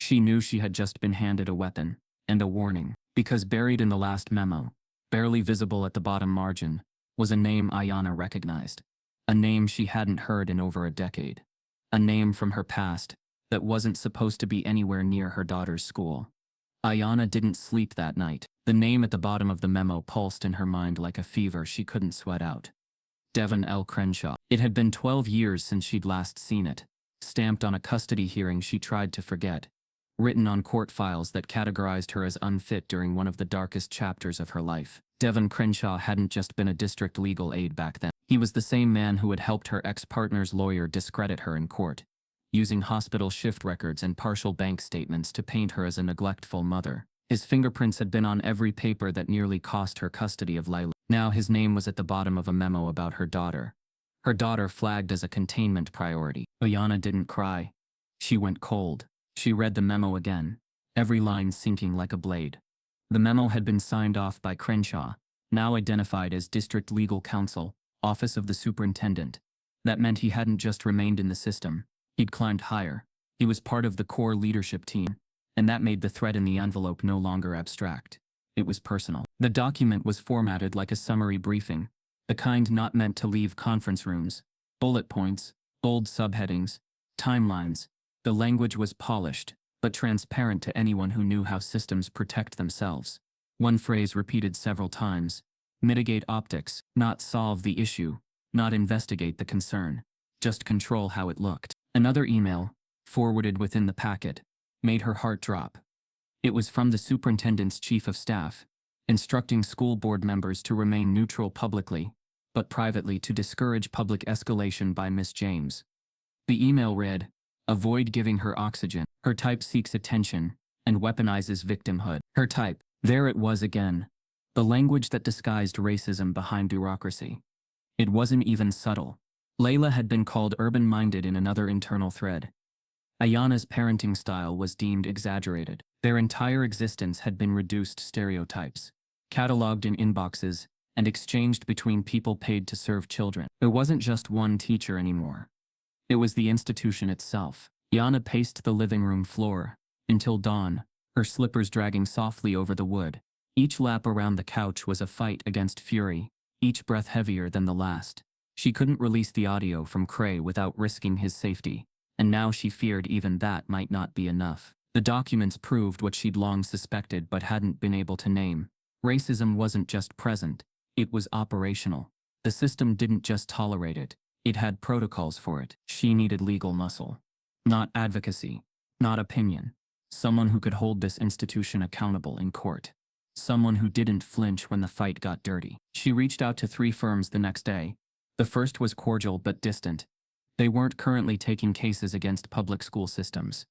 She knew she had just been handed a weapon, and a warning, because buried in the last memo, barely visible at the bottom margin, was a name Ayana recognized. A name she hadn't heard in over a decade. A name from her past that wasn't supposed to be anywhere near her daughter's school. Ayanna didn't sleep that night. The name at the bottom of the memo pulsed in her mind like a fever she couldn't sweat out. Devon L. Crenshaw. It had been 12 years since she'd last seen it. Stamped on a custody hearing she tried to forget. Written on court files that categorized her as unfit during one of the darkest chapters of her life. Devon Crenshaw hadn't just been a district legal aide back then. He was the same man who had helped her ex-partner's lawyer discredit her in court, using hospital shift records and partial bank statements to paint her as a neglectful mother. His fingerprints had been on every paper that nearly cost her custody of Lila. Now his name was at the bottom of a memo about her daughter. Her daughter flagged as a containment priority. Ayanna didn't cry. She went cold. She read the memo again, every line sinking like a blade. The memo had been signed off by Crenshaw, now identified as District Legal Counsel, Office of the Superintendent. That meant he hadn't just remained in the system. He'd climbed higher. He was part of the core leadership team, and that made the threat in the envelope no longer abstract. It was personal. The document was formatted like a summary briefing, the kind not meant to leave conference rooms. Bullet points, bold subheadings, timelines. The language was polished, but transparent to anyone who knew how systems protect themselves. One phrase repeated several times: mitigate optics, not solve the issue, not investigate the concern, just control how it looked. Another email, forwarded within the packet, made her heart drop. It was from the superintendent's chief of staff, instructing school board members to remain neutral publicly, but privately to discourage public escalation by Miss James. The email read, avoid giving her oxygen. Her type seeks attention and weaponizes victimhood. Her type. There it was again. The language that disguised racism behind bureaucracy. It wasn't even subtle. Layla had been called urban-minded in another internal thread. Ayanna's parenting style was deemed exaggerated. Their entire existence had been reduced stereotypes, cataloged in inboxes, and exchanged between people paid to serve children. It wasn't just one teacher anymore. It was the institution itself. Ayanna paced the living room floor until dawn, her slippers dragging softly over the wood. Each lap around the couch was a fight against fury, each breath heavier than the last. She couldn't release the audio from Cray without risking his safety, and now she feared even that might not be enough. The documents proved what she'd long suspected but hadn't been able to name. Racism wasn't just present, it was operational. The system didn't just tolerate it, it had protocols for it. She needed legal muscle. Not advocacy, not opinion. Someone who could hold this institution accountable in court. Someone who didn't flinch when the fight got dirty. She reached out to 3 firms the next day. The first was cordial but distant. They weren't currently taking cases against public school systems.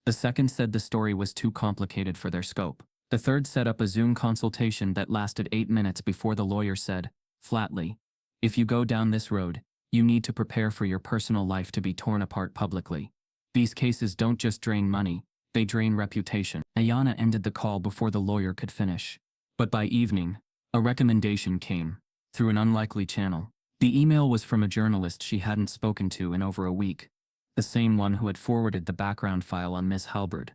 The second said the story was too complicated for their scope. The third set up a Zoom consultation that lasted 8 minutes before the lawyer said, flatly, if you go down this road, you need to prepare for your personal life to be torn apart publicly. These cases don't just drain money, they drain reputation. Ayanna ended the call before the lawyer could finish. But by evening, a recommendation came, through an unlikely channel. The email was from a journalist she hadn't spoken to in over a week, the same one who had forwarded the background file on Miss Halberd.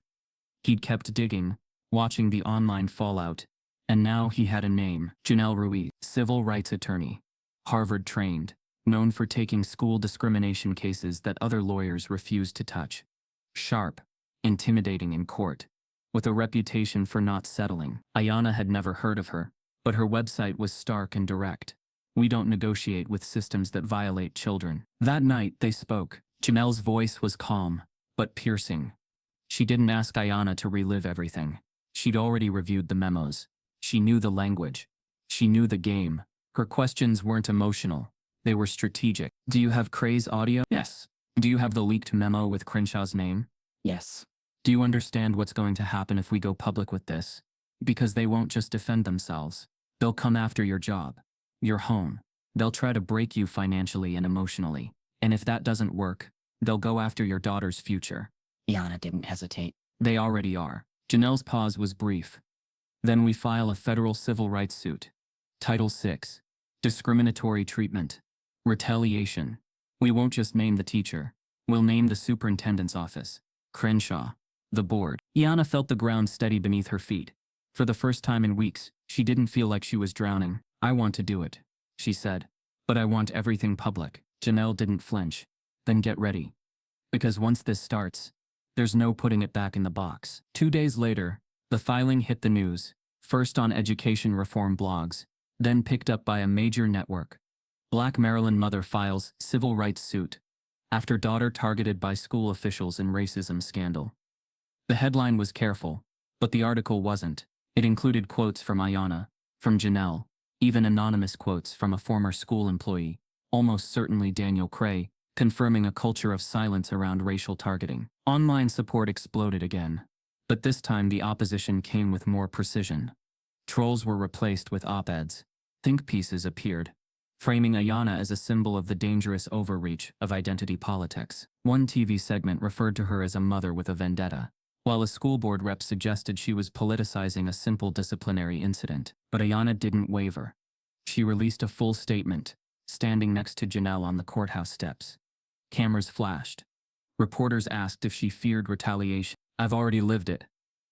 He'd kept digging, watching the online fallout, and now he had a name: Janelle Ruiz, civil rights attorney, Harvard-trained, known for taking school discrimination cases that other lawyers refused to touch. Sharp, intimidating in court, with a reputation for not settling. Ayanna had never heard of her, but her website was stark and direct. We don't negotiate with systems that violate children. That night they spoke. Janelle's voice was calm, but piercing. She didn't ask Ayanna to relive everything. She'd already reviewed the memos. She knew the language. She knew the game. Her questions weren't emotional. They were strategic. Do you have Cray's audio? Yes. Do you have the leaked memo with Crenshaw's name? Yes. Do you understand what's going to happen if we go public with this? Because they won't just defend themselves. They'll come after your job, your home. They'll try to break you financially and emotionally. And if that doesn't work, they'll go after your daughter's future. Ayanna didn't hesitate. They already are. Janelle's pause was brief. Then we file a federal civil rights suit. Title VI. Discriminatory treatment. Retaliation. We won't just name the teacher. We'll name the superintendent's office. Crenshaw. The board. Ayanna felt the ground steady beneath her feet. For the first time in weeks, she didn't feel like she was drowning. I want to do it, she said. But I want everything public. Janelle didn't flinch. Then get ready. Because once this starts, there's no putting it back in the box. 2 days later, The filing hit the news, first on education reform blogs, then picked up by a major network. Black Maryland mother files civil rights suit after daughter targeted by school officials in racism scandal. The headline was careful, but the article wasn't. It included quotes from Ayanna, from Janelle, even anonymous quotes from a former school employee, almost certainly Daniel Cray, confirming a culture of silence around racial targeting. Online support exploded again, but this time the opposition came with more precision. Trolls were replaced with op-eds. Think pieces appeared, framing Ayanna as a symbol of the dangerous overreach of identity politics. One TV segment referred to her as a mother with a vendetta, while a school board rep suggested she was politicizing a simple disciplinary incident. But Ayanna didn't waver. She released a full statement, standing next to Janelle on the courthouse steps. Cameras flashed. Reporters asked if she feared retaliation. "I've already lived it,"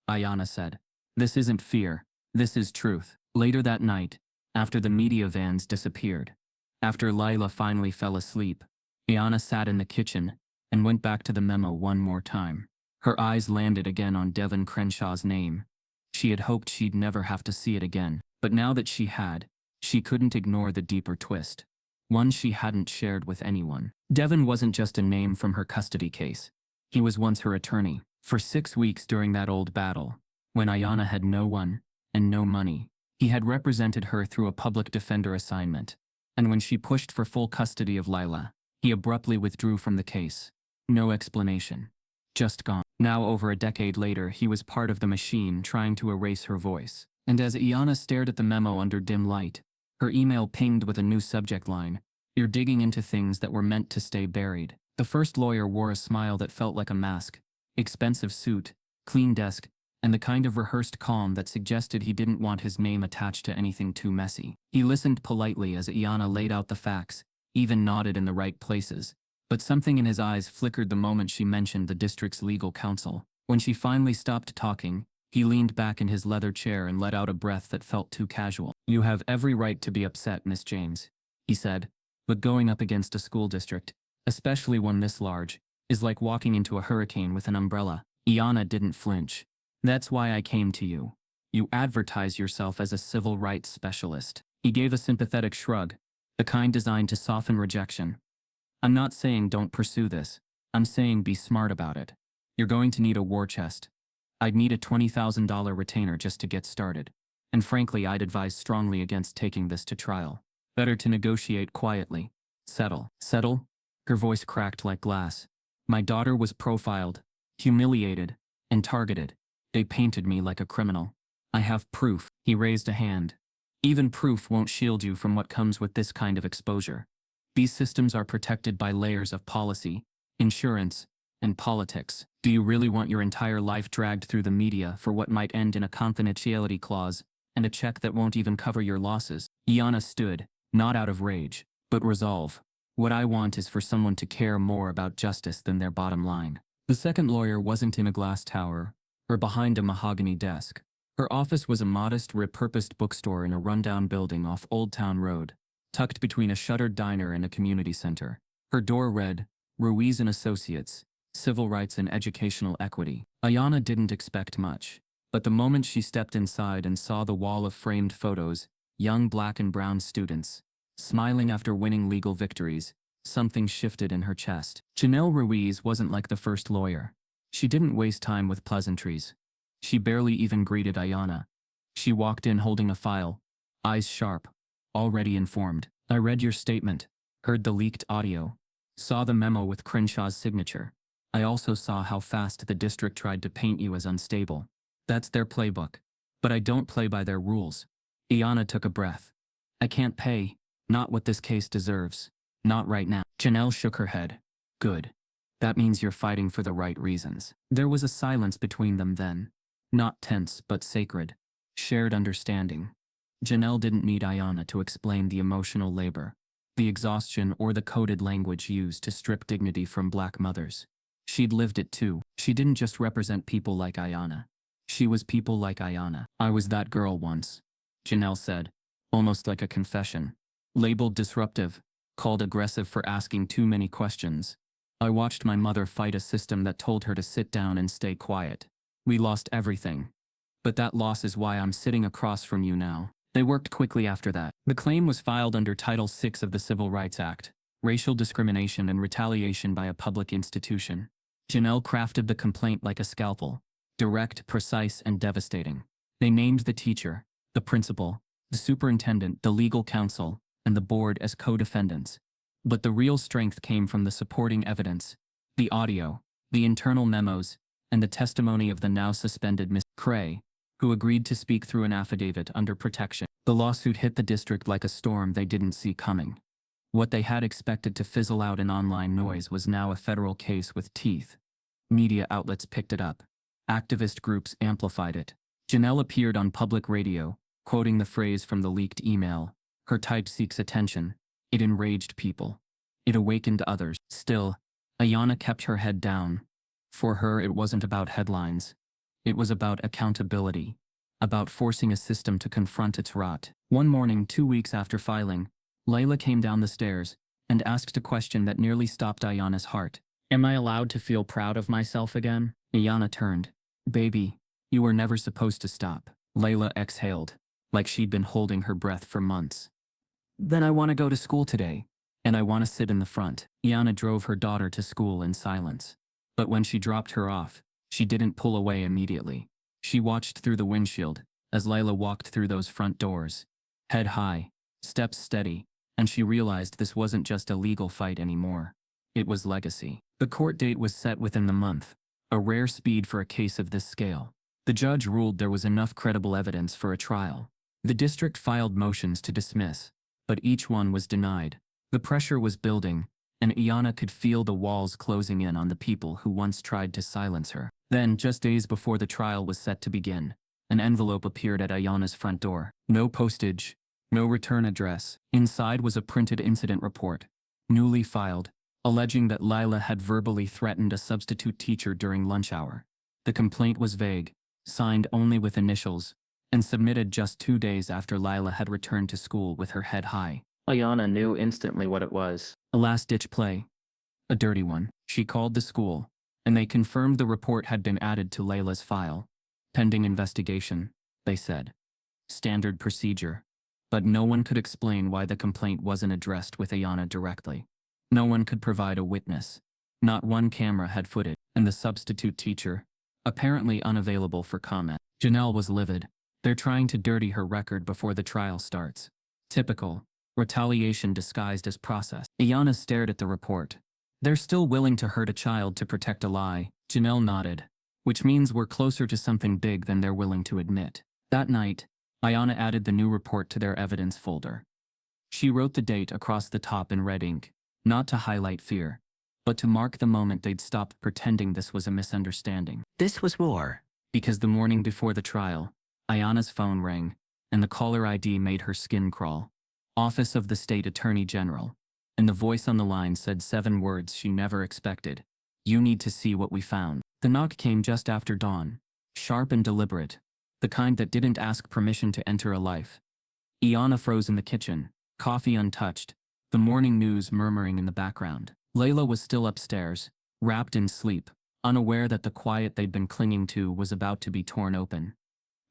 Ayanna said. "This isn't fear, this is truth." Later that night, after the media vans disappeared, after Lila finally fell asleep, Ayanna sat in the kitchen and went back to the memo one more time. Her eyes landed again on Devin Crenshaw's name. She had hoped she'd never have to see it again, but now that she had, she couldn't ignore the deeper twist, one she hadn't shared with anyone. Devin wasn't just a name from her custody case. He was once her attorney. For 6 weeks during that old battle, when Ayanna had no one and no money, he had represented her through a public defender assignment. And when she pushed for full custody of Lila, he abruptly withdrew from the case. No explanation. Just gone. Now over a decade later, he was part of the machine trying to erase her voice. And as Ayanna stared at the memo under dim light, her email pinged with a new subject line: "You're digging into things that were meant to stay buried." The first lawyer wore a smile that felt like a mask. Expensive suit, clean desk, and the kind of rehearsed calm that suggested he didn't want his name attached to anything too messy. He listened politely as Ayanna laid out the facts, even nodded in the right places, but something in his eyes flickered the moment she mentioned the district's legal counsel. When she finally stopped talking, he leaned back in his leather chair and let out a breath that felt too casual. "You have every right to be upset, Miss James," he said, "but going up against a school district, especially one this large, is like walking into a hurricane with an umbrella." Ayanna didn't flinch. "That's why I came to you. You advertise yourself as a civil rights specialist." He gave a sympathetic shrug, the kind designed to soften rejection. "I'm not saying don't pursue this. I'm saying be smart about it. You're going to need a war chest. I'd need a $20,000 retainer just to get started. And frankly, I'd advise strongly against taking this to trial. Better to negotiate quietly. Settle." "Settle?" Her voice cracked like glass. "My daughter was profiled, humiliated, and targeted. They painted me like a criminal. I have proof." He raised a hand. "Even proof won't shield you from what comes with this kind of exposure. These systems are protected by layers of policy, insurance, and politics. Do you really want your entire life dragged through the media for what might end in a confidentiality clause and a check that won't even cover your losses?" Ayanna stood, not out of rage, but resolve. "What I want is for someone to care more about justice than their bottom line." The second lawyer wasn't in a glass tower or behind a mahogany desk. Her office was a modest, repurposed bookstore in a rundown building off Old Town Road, tucked between a shuttered diner and a community center. Her door read, "Ruiz and Associates, Civil Rights and Educational Equity." Ayanna didn't expect much, but the moment she stepped inside and saw the wall of framed photos, young black and brown students, smiling after winning legal victories, something shifted in her chest. Janelle Ruiz wasn't like the first lawyer. She didn't waste time with pleasantries. She barely even greeted Ayanna. She walked in holding a file, eyes sharp, already informed. "I read your statement, heard the leaked audio, saw the memo with Crenshaw's signature. I also saw how fast the district tried to paint you as unstable. That's their playbook. But I don't play by their rules." Ayanna took a breath. "I can't pay. Not what this case deserves. Not right now." Janelle shook her head. "Good. That means you're fighting for the right reasons." There was a silence between them then. Not tense, but sacred. Shared understanding. Janelle didn't need Ayanna to explain the emotional labor, the exhaustion, or the coded language used to strip dignity from black mothers. She'd lived it too. She didn't just represent people like Ayanna. She was people like Ayanna. "I was that girl once," Janelle said, almost like a confession. "Labeled disruptive, called aggressive for asking too many questions. I watched my mother fight a system that told her to sit down and stay quiet. We lost everything. But that loss is why I'm sitting across from you now. They worked quickly after that. The claim was filed under Title VI of the Civil Rights Act, racial discrimination and retaliation by a public institution. Janelle crafted the complaint like a scalpel, direct, precise, and devastating. They named the teacher, the principal, the superintendent, the legal counsel, and the board as co-defendants. But the real strength came from the supporting evidence, the audio, the internal memos, and the testimony of the now suspended Miss Cray, who agreed to speak through an affidavit under protection. The lawsuit hit the district like a storm they didn't see coming. What they had expected to fizzle out in online noise was now a federal case with teeth. Media outlets picked it up. Activist groups amplified it. Janelle appeared on public radio, quoting the phrase from the leaked email. Her type seeks attention. It enraged people. It awakened others. Still, Ayanna kept her head down. For her, it wasn't about headlines. It was about accountability, about forcing a system to confront its rot. One morning, 2 weeks after filing, Layla came down the stairs and asked a question that nearly stopped Ayanna's heart. Am I allowed to feel proud of myself again? Ayanna turned. Baby, you were never supposed to stop. Layla exhaled, like she'd been holding her breath for months. Then I want to go to school today, and I want to sit in the front. Ayanna drove her daughter to school in silence. But when she dropped her off, she didn't pull away immediately. She watched through the windshield as Layla walked through those front doors. Head high, steps steady, and she realized this wasn't just a legal fight anymore. It was legacy. The court date was set within the month, a rare speed for a case of this scale. The judge ruled there was enough credible evidence for a trial. The district filed motions to dismiss, but each one was denied. The pressure was building, and Ayanna could feel the walls closing in on the people who once tried to silence her. Then, just days before the trial was set to begin, an envelope appeared at Ayanna's front door. No postage, no return address. Inside was a printed incident report, newly filed, alleging that Lila had verbally threatened a substitute teacher during lunch hour. The complaint was vague, signed only with initials, and submitted just 2 days after Lila had returned to school with her head high. Ayanna knew instantly what it was. A last-ditch play. A dirty one. She called the school, and they confirmed the report had been added to Layla's file. Pending investigation, they said. Standard procedure. But no one could explain why the complaint wasn't addressed with Ayanna directly. No one could provide a witness. Not one camera had footage, and the substitute teacher, apparently unavailable for comment. Janelle was livid. They're trying to dirty her record before the trial starts. Typical. Retaliation disguised as process. Ayanna stared at the report. They're still willing to hurt a child to protect a lie. Janelle nodded. Which means we're closer to something big than they're willing to admit. That night, Ayanna added the new report to their evidence folder. She wrote the date across the top in red ink, not to highlight fear, but to mark the moment they'd stopped pretending this was a misunderstanding. This was war. Because the morning before the trial, Ayanna's phone rang, and the caller ID made her skin crawl. Office of the State Attorney General. And the voice on the line said 7 words she never expected. You need to see what we found. The knock came just after dawn, sharp and deliberate, the kind that didn't ask permission to enter a life. Ayanna froze in the kitchen, coffee untouched, the morning news murmuring in the background. Layla was still upstairs, wrapped in sleep, unaware that the quiet they'd been clinging to was about to be torn open.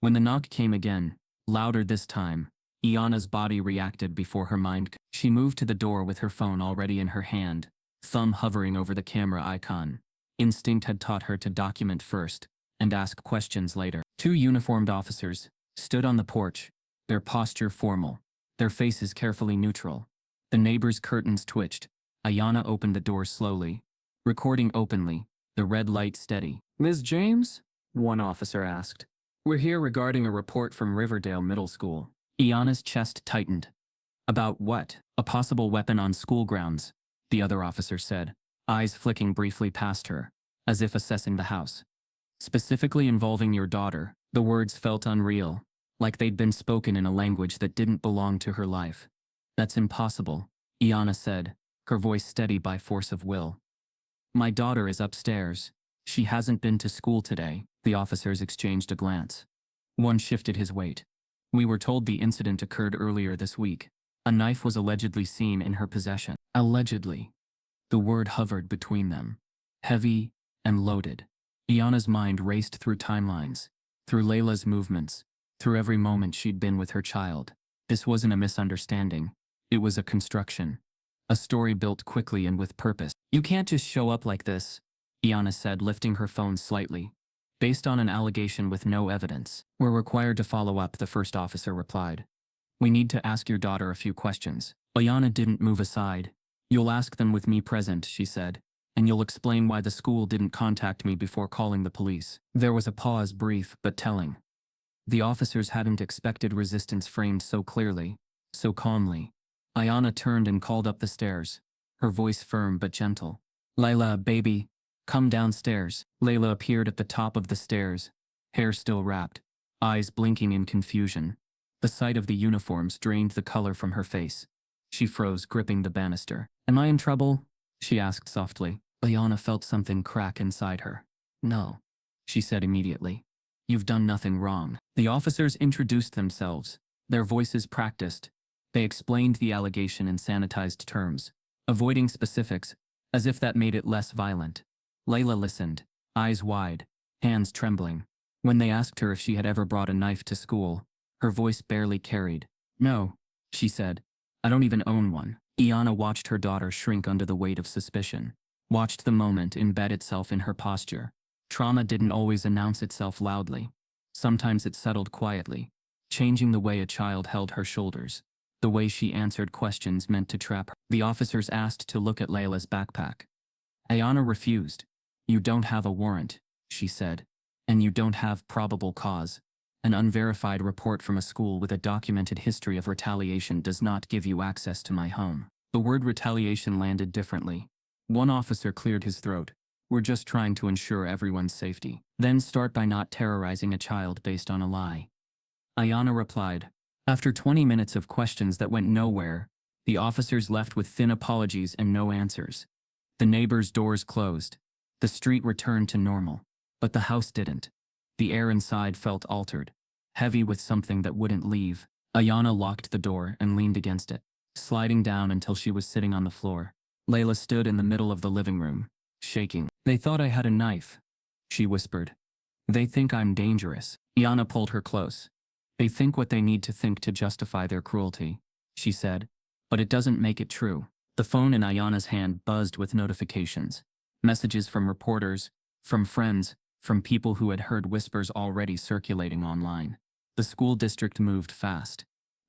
When the knock came again, louder this time, Ayanna's body reacted before her mind. She moved to the door with her phone already in her hand, thumb hovering over the camera icon. Instinct had taught her to document first and ask questions later. 2 uniformed officers stood on the porch, their posture formal, their faces carefully neutral. The neighbor's curtains twitched. Ayanna opened the door slowly, recording openly, the red light steady. Ms. James? One officer asked. We're here regarding a report from Riverdale Middle School. Ayanna's chest tightened. About what? A possible weapon on school grounds, the other officer said, eyes flicking briefly past her, as if assessing the house. Specifically involving your daughter. The words felt unreal, like they'd been spoken in a language that didn't belong to her life. That's impossible, Ayanna said, her voice steady by force of will. My daughter is upstairs. She hasn't been to school today. The officers exchanged a glance. One shifted his weight. We were told the incident occurred earlier this week. A knife was allegedly seen in her possession. Allegedly. The word hovered between them. Heavy and loaded. Ayanna's mind raced through timelines, through Layla's movements, through every moment she'd been with her child. This wasn't a misunderstanding. It was a construction. A story built quickly and with purpose. "You can't just show up like this," Iana said, lifting her phone slightly. "Based on an allegation with no evidence. We're required to follow up," the first officer replied. "We need to ask your daughter a few questions." Iana didn't move aside. "You'll ask them with me present," she said, "and you'll explain why the school didn't contact me before calling the police." There was a pause, brief but telling. The officers hadn't expected resistance framed so clearly, so calmly. Iana turned and called up the stairs, her voice firm but gentle. "Layla, baby, come downstairs." Layla appeared at the top of the stairs, hair still wrapped, eyes blinking in confusion. The sight of the uniforms drained the color from her face. She froze, gripping the banister. "Am I in trouble?" she asked softly. Iana felt something crack inside her. "No," she said immediately. "You've done nothing wrong." The officers introduced themselves, their voices practiced. They explained the allegation in sanitized terms, avoiding specifics, as if that made it less violent. Layla listened, eyes wide, hands trembling. When they asked her if she had ever brought a knife to school, her voice barely carried. "No," she said. "I don't even own one." Iana watched her daughter shrink under the weight of suspicion, watched the moment embed itself in her posture. Trauma didn't always announce itself loudly. Sometimes it settled quietly, changing the way a child held her shoulders, the way she answered questions meant to trap her. The officers asked to look at Layla's backpack. Iana refused. "You don't have a warrant," she said, "and you don't have probable cause. An unverified report from a school with a documented history of retaliation does not give you access to my home." The word retaliation landed differently. One officer cleared his throat. "We're just trying to ensure everyone's safety." "Then start by not terrorizing a child based on a lie," Iana replied. After 20 minutes of questions that went nowhere, the officers left with thin apologies and no answers. The neighbors' doors closed. The street returned to normal. But the house didn't. The air inside felt altered, heavy with something that wouldn't leave. Iana locked the door and leaned against it, sliding down until she was sitting on the floor. Layla stood in the middle of the living room, shaking. "They thought I had a knife," she whispered. "They think I'm dangerous." Iana pulled her close. "They think what they need to think to justify their cruelty," she said, "but it doesn't make it true." The phone in Ayana's hand buzzed with notifications. Messages from reporters, from friends, from people who had heard whispers already circulating online. The school district moved fast.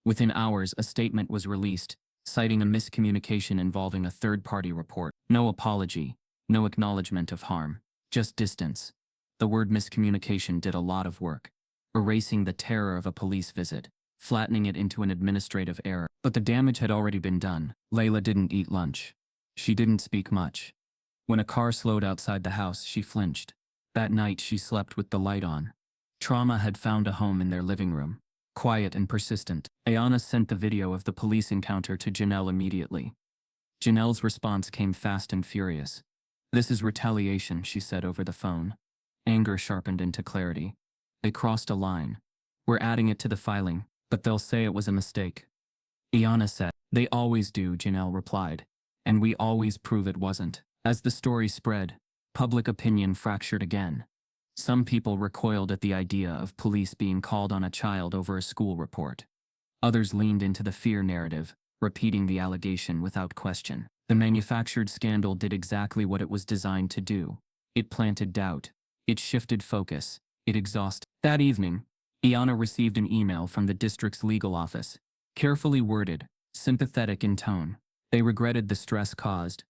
Within hours, a statement was released, citing a miscommunication involving a third-party report. No apology, no acknowledgement of harm, just distance. The word miscommunication did a lot of work, erasing the terror of a police visit, flattening it into an administrative error. But the damage had already been done. Layla didn't eat lunch. She didn't speak much. When a car slowed outside the house, she flinched. That night, she slept with the light on. Trauma had found a home in their living room, quiet and persistent. Ayana sent the video of the police encounter to Janelle immediately. Janelle's response came fast and furious. "This is retaliation," she said over the phone. Anger sharpened into clarity. "They crossed a line. We're adding it to the filing, but they'll say it was a mistake." Iana said. "They always do," Janelle replied. "And we always prove it wasn't." As the story spread, public opinion fractured again. Some people recoiled at the idea of police being called on a child over a school report. Others leaned into the fear narrative, repeating the allegation without question. The manufactured scandal did exactly what it was designed to do. It planted doubt. It shifted focus. It exhausted. That evening, Iana received an email from the district's legal office, carefully worded, sympathetic in tone. They regretted the stress caused.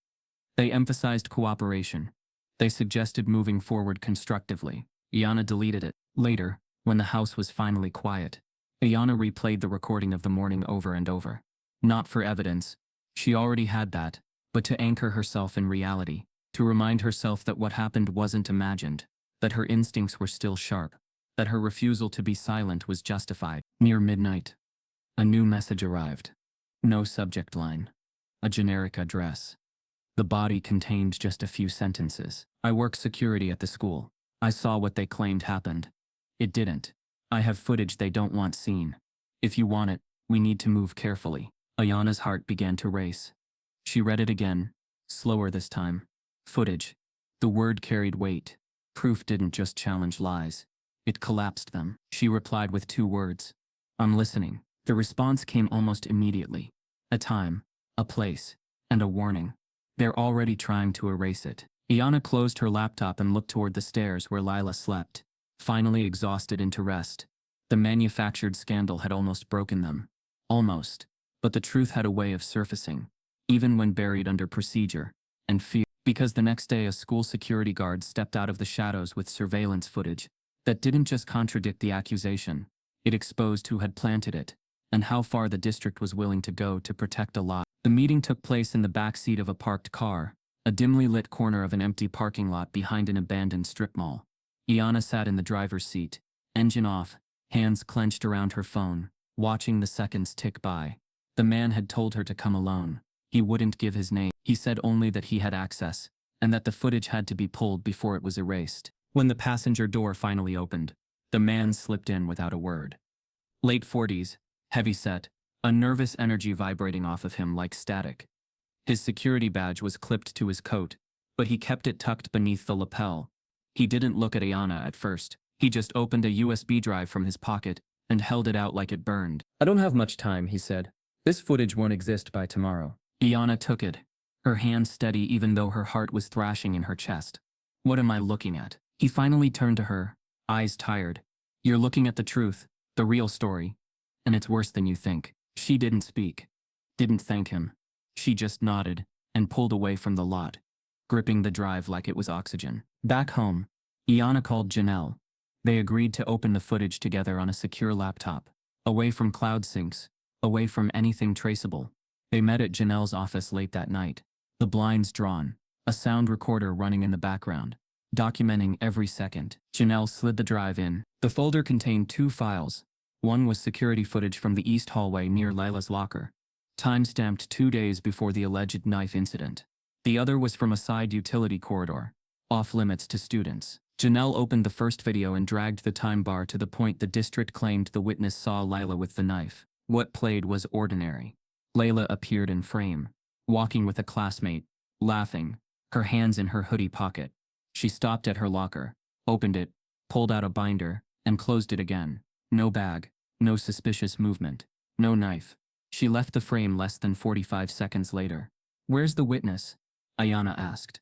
They emphasized cooperation. They suggested moving forward constructively. Iana deleted it. Later, when the house was finally quiet, Iana replayed the recording of the morning over and over. Not for evidence. She already had that, but to anchor herself in reality, to remind herself that what happened wasn't imagined, that her instincts were still sharp, that her refusal to be silent was justified. Near midnight, a new message arrived. No subject line. A generic address. The body contained just a few sentences. "I work security at the school. I saw what they claimed happened. It didn't. I have footage they don't want seen. If you want it, we need to move carefully." Ayana's heart began to race. She read it again, slower this time. Footage. The word carried weight. Proof didn't just challenge lies. It collapsed them. She replied with 2 words. I'm listening. The response came almost immediately. A time, a place, and a warning. They're already trying to erase it. Iana closed her laptop and looked toward the stairs where Lila slept, finally exhausted into rest. The manufactured scandal had almost broken them. Almost. But the truth had a way of surfacing, even when buried under procedure and fear. Because the next day a school security guard stepped out of the shadows with surveillance footage that didn't just contradict the accusation, it exposed who had planted it, and how far the district was willing to go to protect a lie. The meeting took place in the back seat of a parked car, a dimly lit corner of an empty parking lot behind an abandoned strip mall. Iana sat in the driver's seat, engine off, hands clenched around her phone, watching the seconds tick by. The man had told her to come alone. He wouldn't give his name. He said only that he had access, and that the footage had to be pulled before it was erased. When the passenger door finally opened, the man slipped in without a word. Late 40s, heavy-set, a nervous energy vibrating off of him like static. His security badge was clipped to his coat, but he kept it tucked beneath the lapel. He didn't look at Iana at first. He just opened a USB drive from his pocket and held it out like it burned. I don't have much time, he said. This footage won't exist by tomorrow. Iana took it, her hand steady even though her heart was thrashing in her chest. What am I looking at? He finally turned to her, eyes tired. You're looking at the truth, the real story. And it's worse than you think. She didn't speak. Didn't thank him. She just nodded and pulled away from the lot, gripping the drive like it was oxygen. Back home, Iana called Janelle. They agreed to open the footage together on a secure laptop, away from cloud syncs, away from anything traceable. They met at Janelle's office late that night, the blinds drawn, a sound recorder running in the background, documenting every second. Janelle slid the drive in. The folder contained 2 files. One was security footage from the east hallway near Lila's locker, time-stamped 2 days before the alleged knife incident. The other was from a side utility corridor, off-limits to students. Janelle opened the first video and dragged the time bar to the point the district claimed the witness saw Lila with the knife. What played was ordinary. Layla appeared in frame, walking with a classmate, laughing, her hands in her hoodie pocket. She stopped at her locker, opened it, pulled out a binder, and closed it again. No bag, no suspicious movement, no knife. She left the frame less than 45 seconds later. Where's the witness? Iana asked.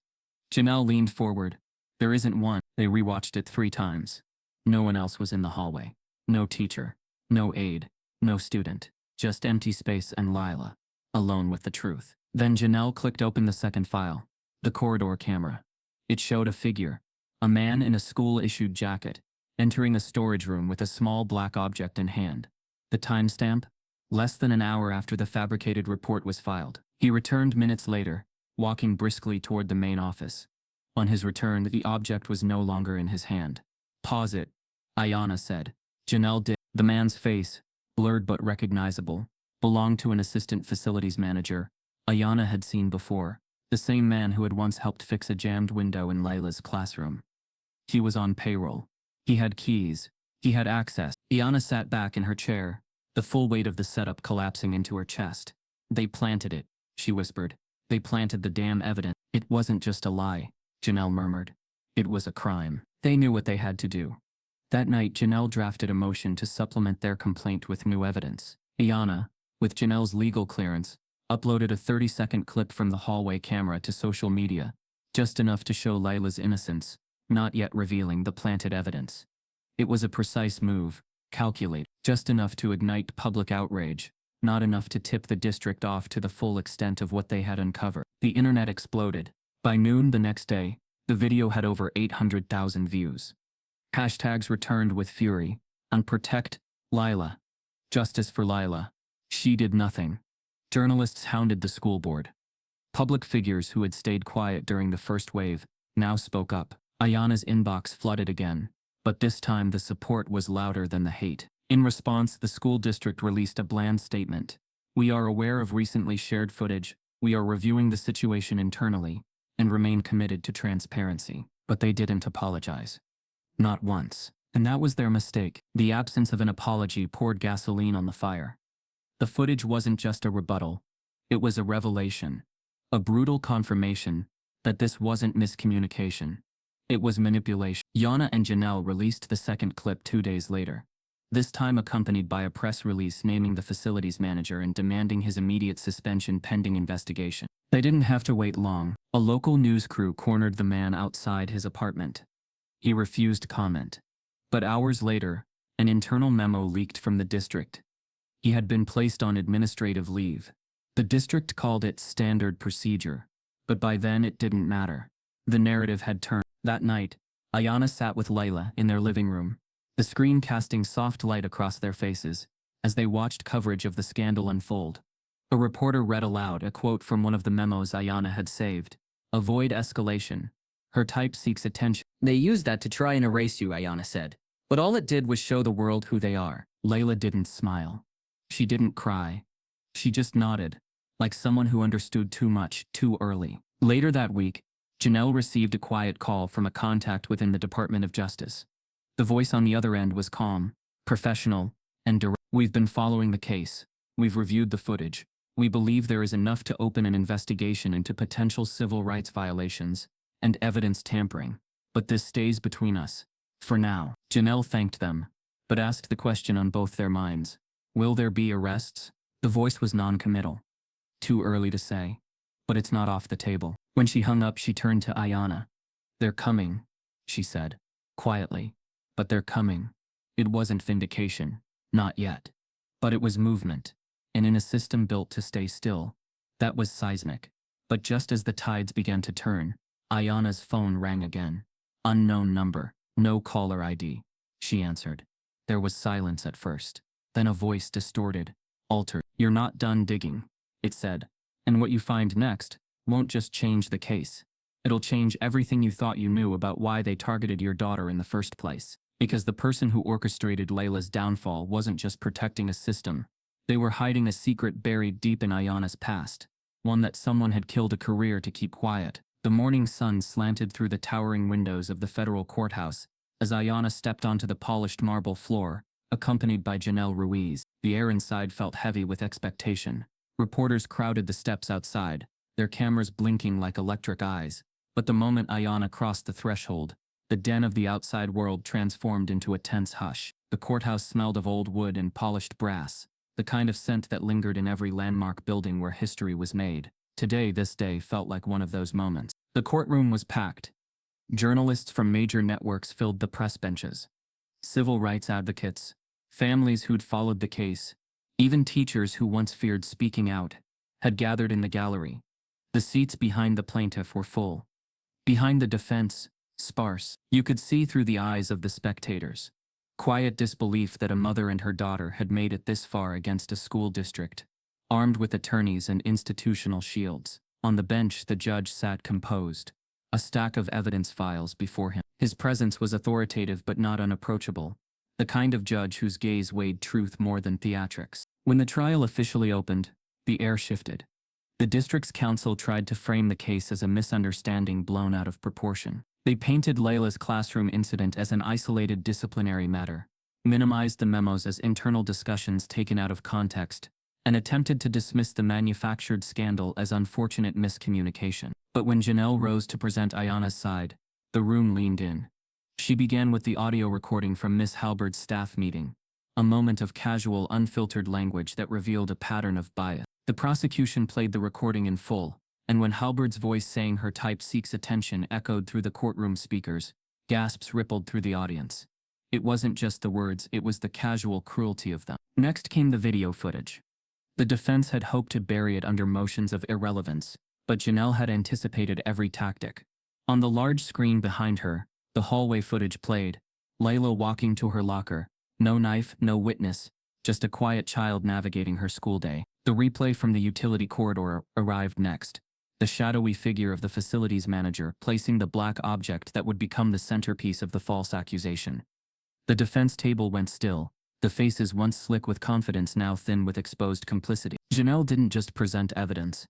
Janelle leaned forward. There isn't one. They rewatched it 3 times. No one else was in the hallway. No teacher, no aide, no student. Just empty space and Lila, alone with the truth. Then Janelle clicked open the second file, the corridor camera. It showed a figure, a man in a school-issued jacket, entering a storage room with a small black object in hand. The timestamp? Less than an hour after the fabricated report was filed. He returned minutes later, walking briskly toward the main office. On his return, the object was no longer in his hand. Pause it, Iana said. Janelle did. The man's face, blurred but recognizable, belonged to an assistant facilities manager Iana had seen before, the same man who had once helped fix a jammed window in Layla's classroom. He was on payroll. He had keys. He had access. Iana sat back in her chair, the full weight of the setup collapsing into her chest. They planted it, she whispered. They planted the damn evidence. It wasn't just a lie, Janelle murmured. It was a crime. They knew what they had to do. That night, Janelle drafted a motion to supplement their complaint with new evidence. Iana, with Janelle's legal clearance, uploaded a 30-second clip from the hallway camera to social media, just enough to show Lila's innocence, not yet revealing the planted evidence. It was a precise move, calculated, just enough to ignite public outrage, not enough to tip the district off to the full extent of what they had uncovered. The internet exploded. By noon the next day, the video had over 800,000 views. Hashtags returned with fury, and protect Lila. Justice for Lila. She did nothing. Journalists hounded the school board. Public figures who had stayed quiet during the first wave now spoke up. Ayana's inbox flooded again, but this time the support was louder than the hate. In response, the school district released a bland statement. We are aware of recently shared footage, we are reviewing the situation internally, and remain committed to transparency. But they didn't apologize. Not once. And that was their mistake. The absence of an apology poured gasoline on the fire. The footage wasn't just a rebuttal. It was a revelation. A brutal confirmation that this wasn't miscommunication. It was manipulation. Yana and Janelle released the second clip 2 days later, this time accompanied by a press release naming the facilities manager and demanding his immediate suspension pending investigation. They didn't have to wait long. A local news crew cornered the man outside his apartment. He refused comment. But hours later, an internal memo leaked from the district. He had been placed on administrative leave. The district called it standard procedure, but by then it didn't matter. The narrative had turned. That night, Ayana sat with Layla in their living room, the screen casting soft light across their faces as they watched coverage of the scandal unfold. A reporter read aloud a quote from one of the memos Ayana had saved. "Avoid escalation. Her type seeks attention." "They used that to try and erase you," Ayana said. "But all it did was show the world who they are." Layla didn't smile. She didn't cry. She just nodded, like someone who understood too much, too early. Later that week, Janelle received a quiet call from a contact within the Department of Justice. The voice on the other end was calm, professional, and direct. "We've been following the case. We've reviewed the footage. We believe there is enough to open an investigation into potential civil rights violations and evidence tampering, but this stays between us. For now." Janelle thanked them, but asked the question on both their minds. Will there be arrests? The voice was non-committal. Too early to say, but it's not off the table. When she hung up, she turned to Ayana. "They're coming," she said, quietly. "But they're coming." It wasn't vindication, not yet. But it was movement, and in a system built to stay still. That was seismic. But just as the tides began to turn, Ayana's phone rang again. Unknown number, no caller ID. She answered. There was silence at first. Then a voice distorted, altered. "You're not done digging," it said. "And what you find next won't just change the case. It'll change everything you thought you knew about why they targeted your daughter in the first place. Because the person who orchestrated Layla's downfall wasn't just protecting a system. They were hiding a secret buried deep in Ayana's past. One that someone had killed a career to keep quiet." The morning sun slanted through the towering windows of the federal courthouse as Ayana stepped onto the polished marble floor, accompanied by Janelle Ruiz. The air inside felt heavy with expectation. Reporters crowded the steps outside, their cameras blinking like electric eyes. But the moment Ayana crossed the threshold, the den of the outside world transformed into a tense hush. The courthouse smelled of old wood and polished brass, the kind of scent that lingered in every landmark building where history was made. Today, this day felt like one of those moments. The courtroom was packed. Journalists from major networks filled the press benches. Civil rights advocates, families who'd followed the case, even teachers who once feared speaking out, had gathered in the gallery. The seats behind the plaintiff were full. Behind the defense, sparse. You could see through the eyes of the spectators. Quiet disbelief that a mother and her daughter had made it this far against a school district, armed with attorneys and institutional shields. On the bench, the judge sat composed, a stack of evidence files before him. His presence was authoritative but not unapproachable, the kind of judge whose gaze weighed truth more than theatrics. When the trial officially opened, the air shifted. The district's counsel tried to frame the case as a misunderstanding blown out of proportion. They painted Layla's classroom incident as an isolated disciplinary matter, minimized the memos as internal discussions taken out of context, and attempted to dismiss the manufactured scandal as unfortunate miscommunication. But when Janelle rose to present Ayana's side, the room leaned in. She began with the audio recording from Miss Halberd's staff meeting, a moment of casual, unfiltered language that revealed a pattern of bias. The prosecution played the recording in full, and when Halberd's voice saying her type seeks attention echoed through the courtroom speakers, gasps rippled through the audience. It wasn't just the words, it was the casual cruelty of them. Next came the video footage. The defense had hoped to bury it under motions of irrelevance, but Janelle had anticipated every tactic. On the large screen behind her, the hallway footage played, Layla walking to her locker, no knife, no witness, just a quiet child navigating her school day. The replay from the utility corridor arrived next, the shadowy figure of the facilities manager placing the black object that would become the centerpiece of the false accusation. The defense table went still, the faces once slick with confidence now thin with exposed complicity. Janelle didn't just present evidence.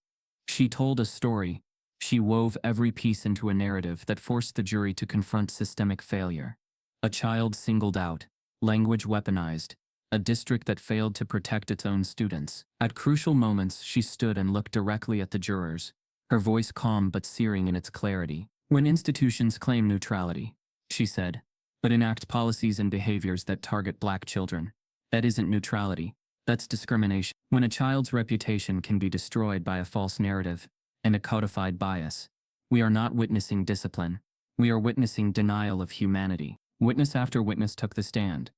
She told a story. She wove every piece into a narrative that forced the jury to confront systemic failure. A child singled out, language weaponized, a district that failed to protect its own students. At crucial moments, she stood and looked directly at the jurors, her voice calm but searing in its clarity. When institutions claim neutrality, she said, but enact policies and behaviors that target black children, that isn't neutrality, that's discrimination. When a child's reputation can be destroyed by a false narrative and a codified bias, we are not witnessing discipline, we are witnessing denial of humanity. Witness after witness took the stand.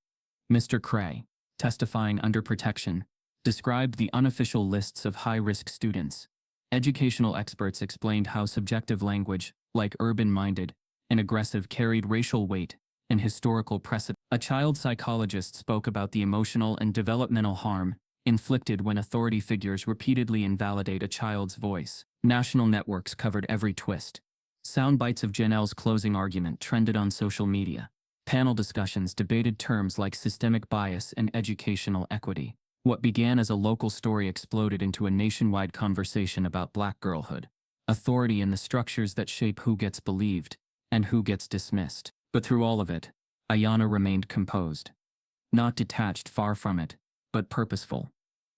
Mr. Cray, testifying under protection, described the unofficial lists of high-risk students. Educational experts explained how subjective language, like urban-minded and aggressive, carried racial weight and historical precedent. A child psychologist spoke about the emotional and developmental harm inflicted when authority figures repeatedly invalidate a child's voice. National networks covered every twist. Sound bites of Janelle's closing argument trended on social media. Panel discussions debated terms like systemic bias and educational equity. What began as a local story exploded into a nationwide conversation about black girlhood, authority, and the structures that shape who gets believed and who gets dismissed. But through all of it, Ayanna remained composed. Not detached, far from it, but purposeful.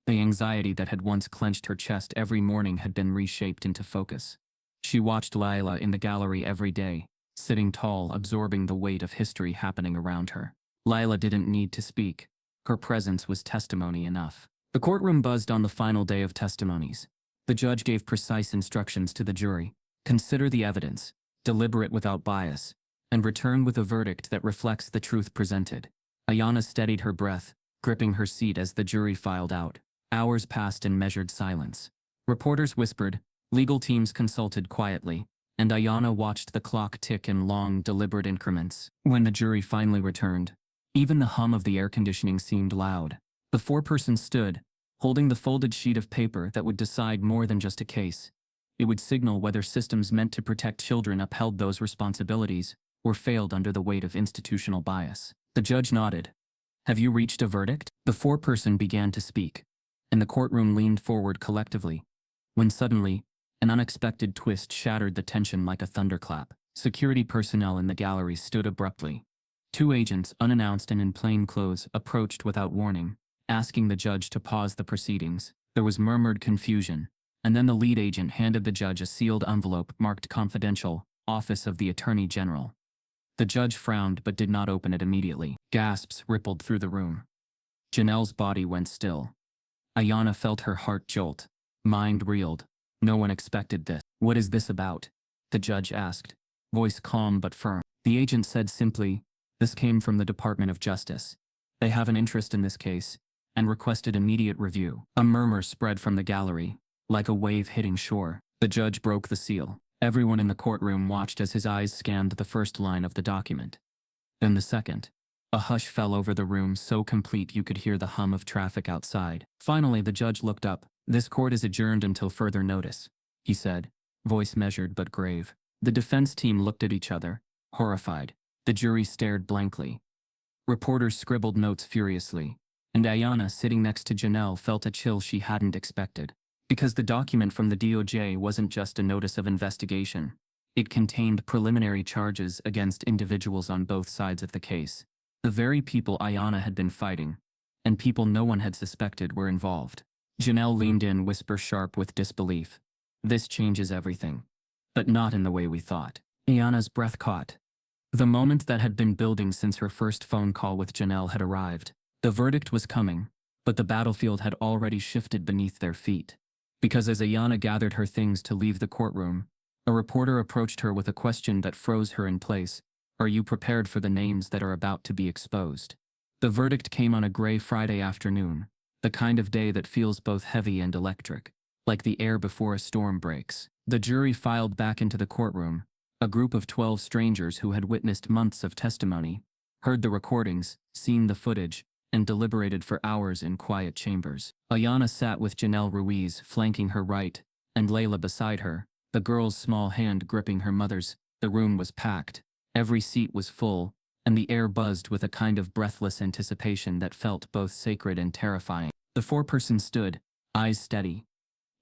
The anxiety that had once clenched her chest every morning had been reshaped into focus. She watched Lila in the gallery every day, sitting tall, absorbing the weight of history happening around her. Lila didn't need to speak. Her presence was testimony enough. The courtroom buzzed on the final day of testimonies. The judge gave precise instructions to the jury: consider the evidence, deliberate without bias, and return with a verdict that reflects the truth presented. Ayanna steadied her breath, gripping her seat as the jury filed out. Hours passed in measured silence. Reporters whispered, legal teams consulted quietly, and Ayanna watched the clock tick in long, deliberate increments. When the jury finally returned, even the hum of the air conditioning seemed loud. The foreperson stood, holding the folded sheet of paper that would decide more than just a case. It would signal whether systems meant to protect children upheld those responsibilities or failed under the weight of institutional bias. The judge nodded. Have you reached a verdict? The foreperson began to speak, and the courtroom leaned forward collectively, when suddenly, an unexpected twist shattered the tension like a thunderclap. Security personnel in the gallery stood abruptly. Two agents, unannounced and in plain clothes, approached without warning, asking the judge to pause the proceedings. There was murmured confusion, and then the lead agent handed the judge a sealed envelope marked confidential, Office of the Attorney General. The judge frowned but did not open it immediately. Gasps rippled through the room. Janelle's body went still. Ayanna felt her heart jolt. Mind reeled. No one expected this. What is this about? The judge asked, voice calm but firm. The agent said simply, this came from the Department of Justice. They have an interest in this case, and requested immediate review. A murmur spread from the gallery, like a wave hitting shore. The judge broke the seal. Everyone in the courtroom watched as his eyes scanned the first line of the document. Then the second. A hush fell over the room, so complete you could hear the hum of traffic outside. Finally, the judge looked up. This court is adjourned until further notice, he said, voice measured but grave. The defense team looked at each other, horrified. The jury stared blankly. Reporters scribbled notes furiously, and Ayanna, sitting next to Janelle, felt a chill she hadn't expected. Because the document from the DOJ wasn't just a notice of investigation. It contained preliminary charges against individuals on both sides of the case. The very people Ayanna had been fighting, and people no one had suspected were involved. Janelle leaned in, whisper sharp with disbelief. This changes everything. But not in the way we thought. Ayanna's breath caught. The moment that had been building since her first phone call with Janelle had arrived. The verdict was coming, but the battlefield had already shifted beneath their feet. Because as Ayanna gathered her things to leave the courtroom, a reporter approached her with a question that froze her in place. Are you prepared for the names that are about to be exposed? The verdict came on a gray Friday afternoon, the kind of day that feels both heavy and electric, like the air before a storm breaks. The jury filed back into the courtroom, a group of 12 strangers who had witnessed months of testimony, heard the recordings, seen the footage, and deliberated for hours in quiet chambers. Ayanna sat with Janelle Ruiz flanking her right, and Layla beside her, the girl's small hand gripping her mother's. The room was packed. Every seat was full, and the air buzzed with a kind of breathless anticipation that felt both sacred and terrifying. The foreperson stood, eyes steady.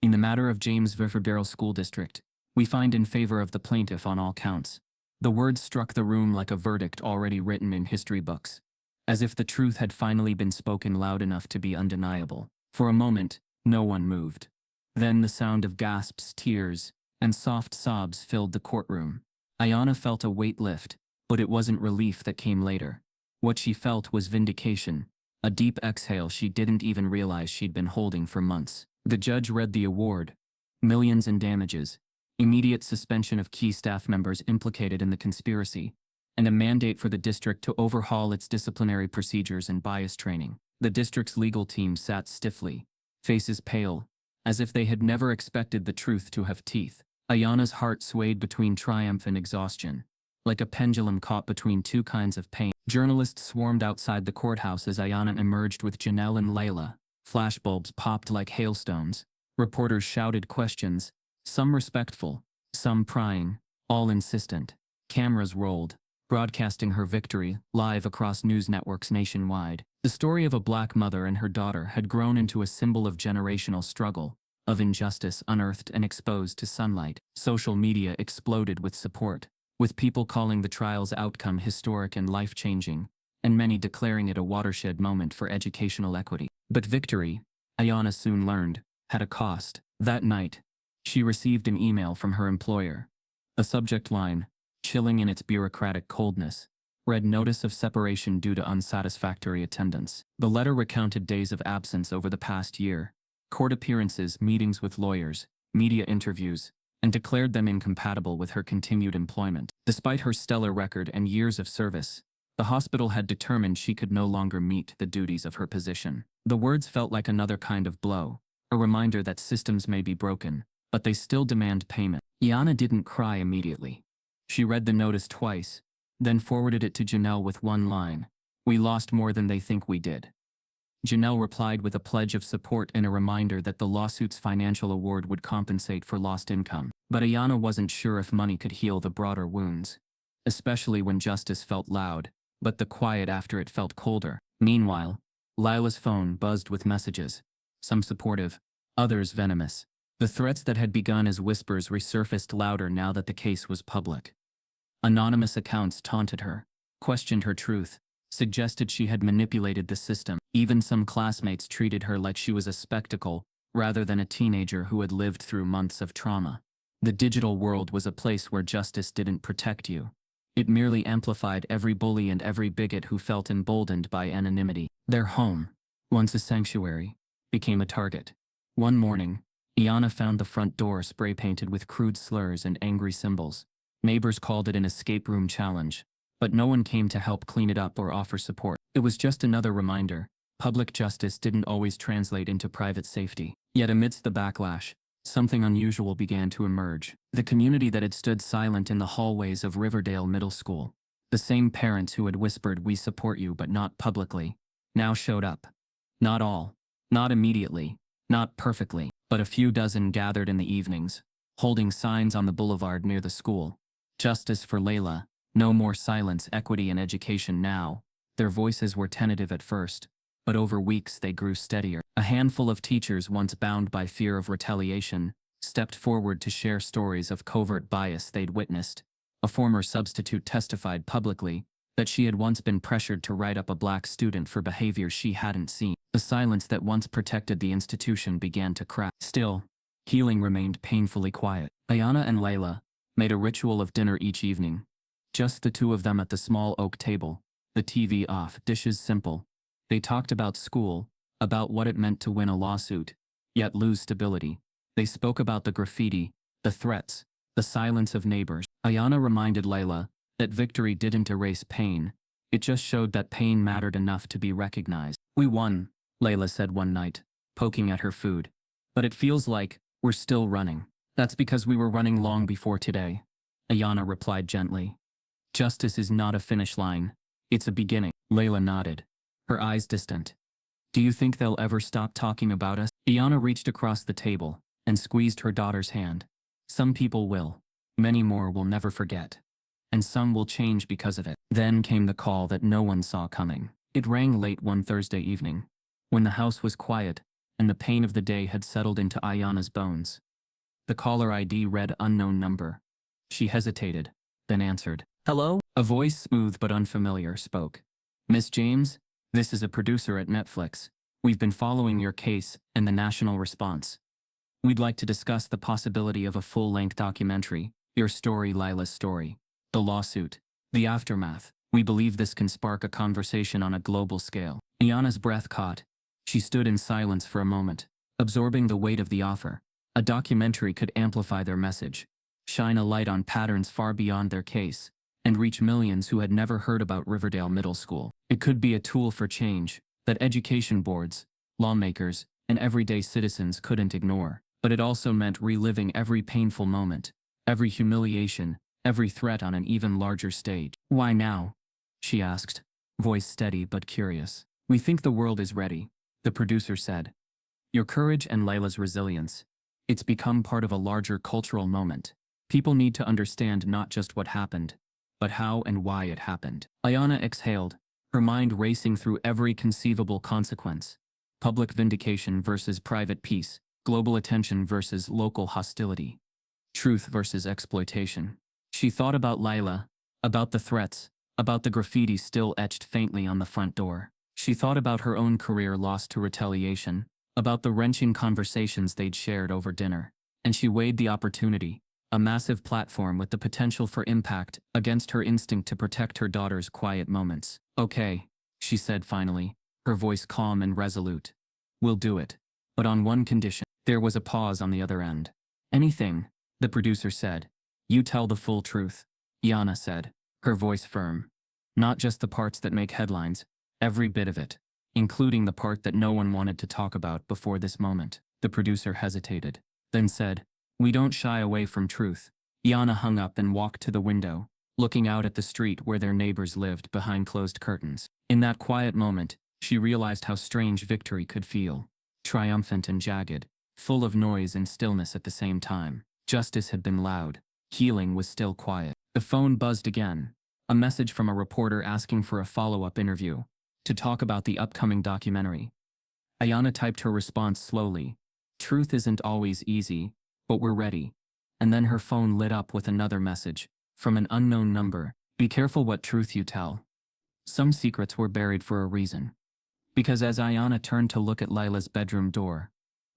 In the matter of James Riverdale School District, we find in favor of the plaintiff on all counts. The words struck the room like a verdict already written in history books, as if the truth had finally been spoken loud enough to be undeniable. For a moment, no one moved. Then the sound of gasps, tears, and soft sobs filled the courtroom. Ayana felt a weight lift, but it wasn't relief that came later. What she felt was vindication, a deep exhale she didn't even realize she'd been holding for months. The judge read the award: millions in damages, immediate suspension of key staff members implicated in the conspiracy, and a mandate for the district to overhaul its disciplinary procedures and bias training. The district's legal team sat stiffly, faces pale, as if they had never expected the truth to have teeth. Ayana's heart swayed between triumph and exhaustion, like a pendulum caught between two kinds of pain. Journalists swarmed outside the courthouse as Ayana emerged with Janelle and Layla. Flashbulbs popped like hailstones. Reporters shouted questions, some respectful, some prying, all insistent. Cameras rolled, broadcasting her victory live across news networks nationwide. The story of a black mother and her daughter had grown into a symbol of generational struggle, of injustice unearthed and exposed to sunlight. Social media exploded with support, with people calling the trial's outcome historic and life-changing, and many declaring it a watershed moment for educational equity. But victory, Ayana soon learned, had a cost. That night, she received an email from her employer. The subject line, chilling in its bureaucratic coldness, read notice of separation due to unsatisfactory attendance. The letter recounted days of absence over the past year, court appearances, meetings with lawyers, media interviews, and declared them incompatible with her continued employment. Despite her stellar record and years of service, the hospital had determined she could no longer meet the duties of her position. The words felt like another kind of blow, a reminder that systems may be broken, but they still demand payment. Ayana didn't cry immediately. She read the notice twice, then forwarded it to Janelle with one line: "We lost more than they think we did." Janelle replied with a pledge of support and a reminder that the lawsuit's financial award would compensate for lost income. But Ayana wasn't sure if money could heal the broader wounds, especially when justice felt loud, but the quiet after it felt colder. Meanwhile, Lila's phone buzzed with messages, some supportive, others venomous. The threats that had begun as whispers resurfaced louder now that the case was public. Anonymous accounts taunted her, questioned her truth, suggested she had manipulated the system. Even some classmates treated her like she was a spectacle, rather than a teenager who had lived through months of trauma. The digital world was a place where justice didn't protect you. It merely amplified every bully and every bigot who felt emboldened by anonymity. Their home, once a sanctuary, became a target. One morning, Ayana found the front door spray-painted with crude slurs and angry symbols. Neighbors called it an escape room challenge, but no one came to help clean it up or offer support. It was just another reminder: public justice didn't always translate into private safety. Yet amidst the backlash, something unusual began to emerge. The community that had stood silent in the hallways of Riverdale Middle School, the same parents who had whispered "we support you" but not publicly, now showed up. Not all, not immediately, not perfectly, but a few dozen gathered in the evenings, holding signs on the boulevard near the school. Justice for Layla, no more silence, equity in education now. Their voices were tentative at first, but over weeks they grew steadier. A handful of teachers, once bound by fear of retaliation, stepped forward to share stories of covert bias they'd witnessed. A former substitute testified publicly that she had once been pressured to write up a black student for behavior she hadn't seen. The silence that once protected the institution began to crack. Still, healing remained painfully quiet. Ayana and Layla made a ritual of dinner each evening. Just the two of them at the small oak table, the TV off, dishes simple. They talked about school, about what it meant to win a lawsuit, yet lose stability. They spoke about the graffiti, the threats, the silence of neighbors. Ayana reminded Layla that victory didn't erase pain, it just showed that pain mattered enough to be recognized. "We won," Layla said one night, poking at her food. "But it feels like we're still running." "That's because we were running long before today," Ayana replied gently. "Justice is not a finish line, it's a beginning." Layla nodded, her eyes distant. "Do you think they'll ever stop talking about us?" Ayana reached across the table and squeezed her daughter's hand. "Some people will. Many more will never forget. And some will change because of it." Then came the call that no one saw coming. It rang late one Thursday evening, when the house was quiet and the pain of the day had settled into Ayana's bones. The caller ID read unknown number. She hesitated, then answered. "Hello?" A voice, smooth but unfamiliar, spoke. "Miss James, this is a producer at Netflix. We've been following your case and the national response. We'd like to discuss the possibility of a full-length documentary, your story, Lila's story." The lawsuit. The aftermath. We believe this can spark a conversation on a global scale. Ayana's breath caught. She stood in silence for a moment, absorbing the weight of the offer. A documentary could amplify their message, shine a light on patterns far beyond their case, and reach millions who had never heard about Riverdale Middle School. It could be a tool for change that education boards, lawmakers, and everyday citizens couldn't ignore. But it also meant reliving every painful moment, every humiliation, every threat on an even larger stage. "Why now?" she asked, voice steady but curious. "We think the world is ready," the producer said. "Your courage and Layla's resilience. It's become part of a larger cultural moment. People need to understand not just what happened, but how and why it happened." Ayana exhaled, her mind racing through every conceivable consequence. Public vindication versus private peace, global attention versus local hostility, truth versus exploitation. She thought about Layla, about the threats, about the graffiti still etched faintly on the front door. She thought about her own career lost to retaliation, about the wrenching conversations they'd shared over dinner. And she weighed the opportunity, a massive platform with the potential for impact, against her instinct to protect her daughter's quiet moments. "Okay," she said finally, her voice calm and resolute. "We'll do it. But on one condition." There was a pause on the other end. "Anything," the producer said. "You tell the full truth," Yana said, her voice firm. "Not just the parts that make headlines, every bit of it, including the part that no one wanted to talk about before this moment." The producer hesitated, then said, "We don't shy away from truth." Yana hung up and walked to the window, looking out at the street where their neighbors lived behind closed curtains. In that quiet moment, she realized how strange victory could feel. Triumphant and jagged, full of noise and stillness at the same time. Justice had been loud. Healing was still quiet. The phone buzzed again. A message from a reporter asking for a follow-up interview to talk about the upcoming documentary. Ayana typed her response slowly. "Truth isn't always easy, but we're ready." And then her phone lit up with another message from an unknown number. "Be careful what truth you tell. Some secrets were buried for a reason." Because as Ayana turned to look at Layla's bedroom door,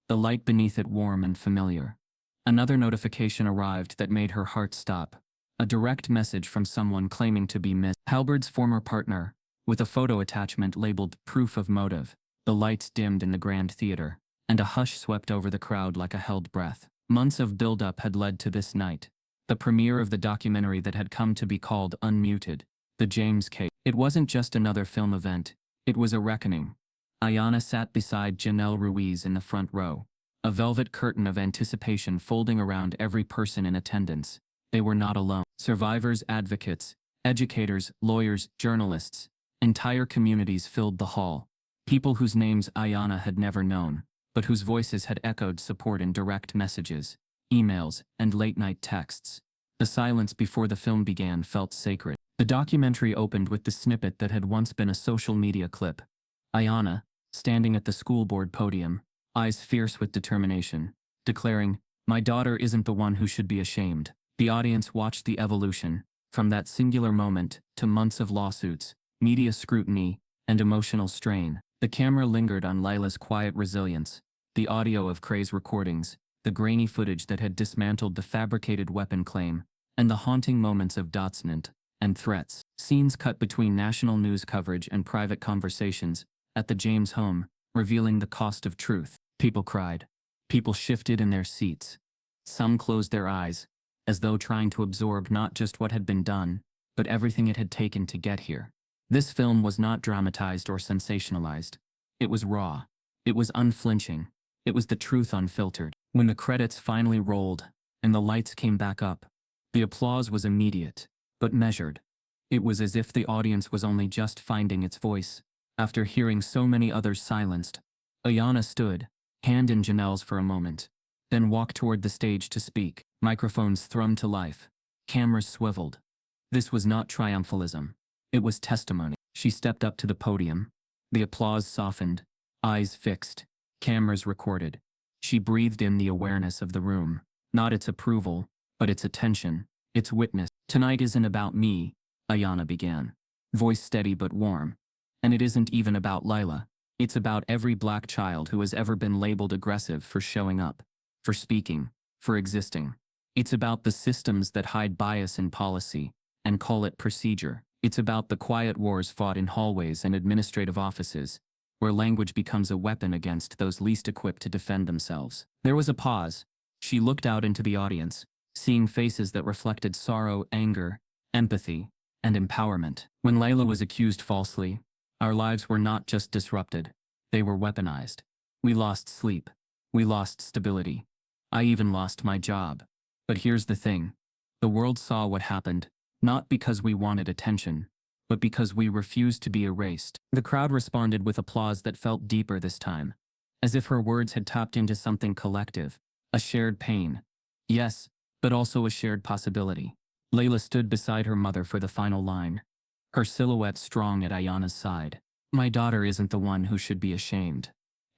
the light beneath it warm and familiar, another notification arrived that made her heart stop. A direct message from someone claiming to be Miss Halberd's former partner, with a photo attachment labeled "Proof of Motive." The lights dimmed in the Grand Theater, and a hush swept over the crowd like a held breath. Months of build-up had led to this night, the premiere of the documentary that had come to be called Unmuted, the James case. It wasn't just another film event, it was a reckoning. Ayana sat beside Janelle Ruiz in the front row, a velvet curtain of anticipation folding around every person in attendance. They were not alone. Survivors, advocates, educators, lawyers, journalists, entire communities filled the hall. People whose names Ayana had never known, but whose voices had echoed support in direct messages, emails, and late-night texts. The silence before the film began felt sacred. The documentary opened with the snippet that had once been a social media clip. Ayana, standing at the school board podium, eyes fierce with determination, declaring, "My daughter isn't the one who should be ashamed." The audience watched the evolution, from that singular moment to months of lawsuits, media scrutiny, and emotional strain. The camera lingered on Layla's quiet resilience, the audio of Craig's recordings, the grainy footage that had dismantled the fabricated weapon claim, and the haunting moments of dotsnant and threats. Scenes cut between national news coverage and private conversations at the James home, revealing the cost of truth. People cried. People shifted in their seats. Some closed their eyes, as though trying to absorb not just what had been done, but everything it had taken to get here. This film was not dramatized or sensationalized. It was raw. It was unflinching. It was the truth unfiltered. When the credits finally rolled, and the lights came back up, the applause was immediate, but measured. It was as if the audience was only just finding its voice, after hearing so many others silenced. Ayana stood, hand in Janelle's for a moment, then walked toward the stage to speak. Microphones thrummed to life. Cameras swiveled. This was not triumphalism. It was testimony. She stepped up to the podium. The applause softened, eyes fixed, cameras recorded. She breathed in the awareness of the room, not its approval, but its attention, its witness. "Tonight isn't about me," Ayana began, voice steady but warm. "And it isn't even about Layla. It's about every black child who has ever been labeled aggressive for showing up, for speaking, for existing. It's about the systems that hide bias in policy, and call it procedure. It's about the quiet wars fought in hallways and administrative offices, where language becomes a weapon against those least equipped to defend themselves. There was a pause. She looked out into the audience, seeing faces that reflected sorrow, anger, empathy, and empowerment. When Layla was accused falsely, our lives were not just disrupted, they were weaponized. We lost sleep. We lost stability. I even lost my job. But here's the thing. The world saw what happened, not because we wanted attention, but because we refused to be erased. The crowd responded with applause that felt deeper this time, as if her words had tapped into something collective, a shared pain. Yes, but also a shared possibility. Layla stood beside her mother for the final line, her silhouette strong at Ayana's side. My daughter isn't the one who should be ashamed,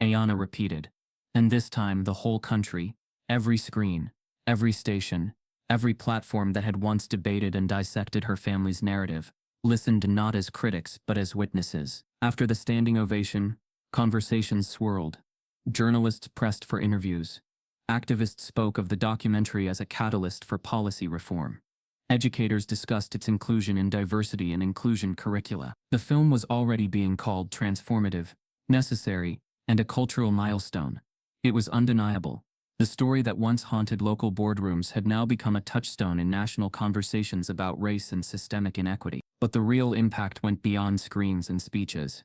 Ayana repeated. And this time the whole country, every screen, every station, every platform that had once debated and dissected her family's narrative, listened not as critics but as witnesses. After the standing ovation, conversations swirled. Journalists pressed for interviews. Activists spoke of the documentary as a catalyst for policy reform. Educators discussed its inclusion in diversity and inclusion curricula. The film was already being called transformative, necessary, and a cultural milestone. It was undeniable. The story that once haunted local boardrooms had now become a touchstone in national conversations about race and systemic inequity. But the real impact went beyond screens and speeches.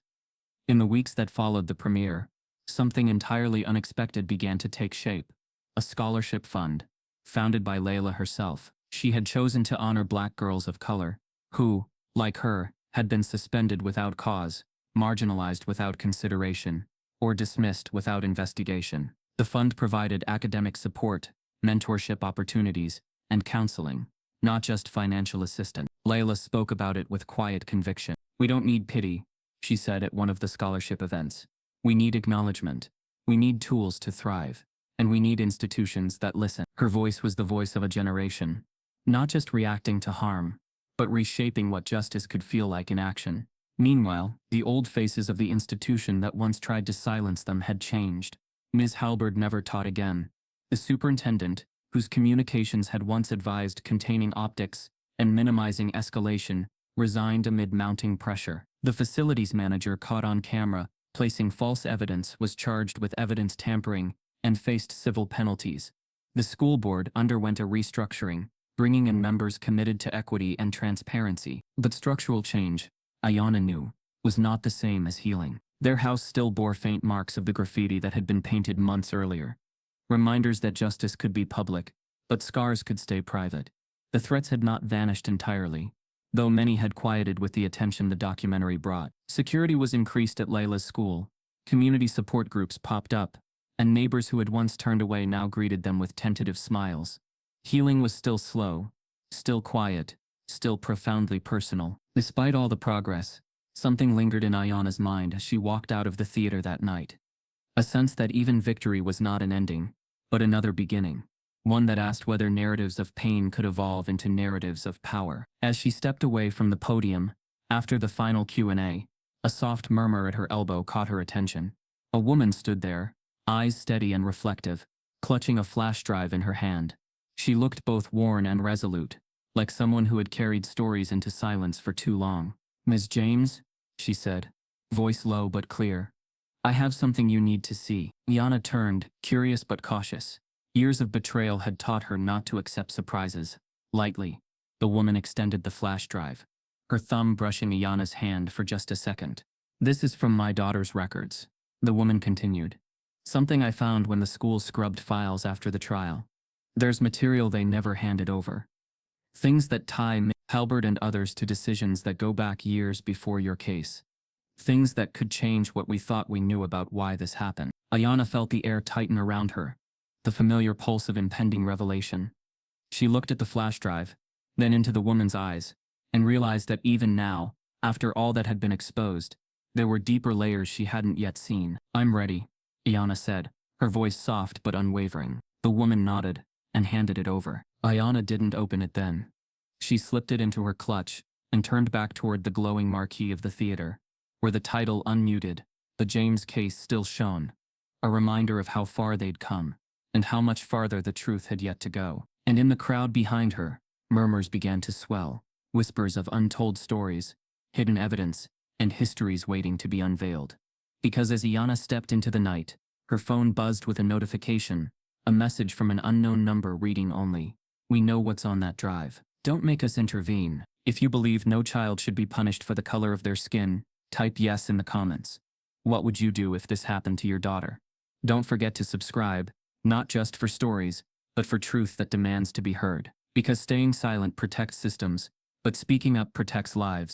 In the weeks that followed the premiere, something entirely unexpected began to take shape. A scholarship fund, founded by Layla herself. She had chosen to honor Black girls of color, who, like her, had been suspended without cause, marginalized without consideration, or dismissed without investigation. The fund provided academic support, mentorship opportunities, and counseling, not just financial assistance. Layla spoke about it with quiet conviction. We don't need pity, she said at one of the scholarship events. We need acknowledgement. We need tools to thrive. And we need institutions that listen. Her voice was the voice of a generation, not just reacting to harm, but reshaping what justice could feel like in action. Meanwhile, the old faces of the institution that once tried to silence them had changed. Ms. Halberd never taught again. The superintendent, whose communications had once advised containing optics and minimizing escalation, resigned amid mounting pressure. The facilities manager caught on camera, placing false evidence, was charged with evidence tampering and faced civil penalties. The school board underwent a restructuring, bringing in members committed to equity and transparency. But structural change, Ayana knew, was not the same as healing. Their house still bore faint marks of the graffiti that had been painted months earlier. Reminders that justice could be public, but scars could stay private. The threats had not vanished entirely, though many had quieted with the attention the documentary brought. Security was increased at Layla's school. Community support groups popped up, and neighbors who had once turned away now greeted them with tentative smiles. Healing was still slow, still quiet, still profoundly personal. Despite all the progress, something lingered in Ayana's mind as she walked out of the theater that night. A sense that even victory was not an ending, but another beginning. One that asked whether narratives of pain could evolve into narratives of power. As she stepped away from the podium, after the final Q&A, a soft murmur at her elbow caught her attention. A woman stood there, eyes steady and reflective, clutching a flash drive in her hand. She looked both worn and resolute, like someone who had carried stories into silence for too long. Ms. James, she said, voice low but clear. I have something you need to see. Yana turned, curious but cautious. Years of betrayal had taught her not to accept surprises lightly. The woman extended the flash drive, her thumb brushing Ayana's hand for just a second. This is from my daughter's records, the woman continued. Something I found when the school scrubbed files after the trial. There's material they never handed over. Things that tie Halberd and others to decisions that go back years before your case. Things that could change what we thought we knew about why this happened. Ayana felt the air tighten around her, the familiar pulse of impending revelation. She looked at the flash drive, then into the woman's eyes, and realized that even now, after all that had been exposed, there were deeper layers she hadn't yet seen. I'm ready, Ayana said, her voice soft but unwavering. The woman nodded and handed it over. Ayana didn't open it then. She slipped it into her clutch and turned back toward the glowing marquee of the theater, where the title unmuted, The James Case, still shone, a reminder of how far they'd come, and how much farther the truth had yet to go. And in the crowd behind her, murmurs began to swell. whispers of untold stories, hidden evidence, and histories waiting to be unveiled. Because as Iana stepped into the night, her phone buzzed with a notification, a message from an unknown number reading only, "We know what's on that drive. Don't make us intervene. If you believe no child should be punished for the color of their skin, type yes in the comments. What would you do if this happened to your daughter?" Don't forget to subscribe, not just for stories, but for truth that demands to be heard. Because staying silent protects systems, but speaking up protects lives.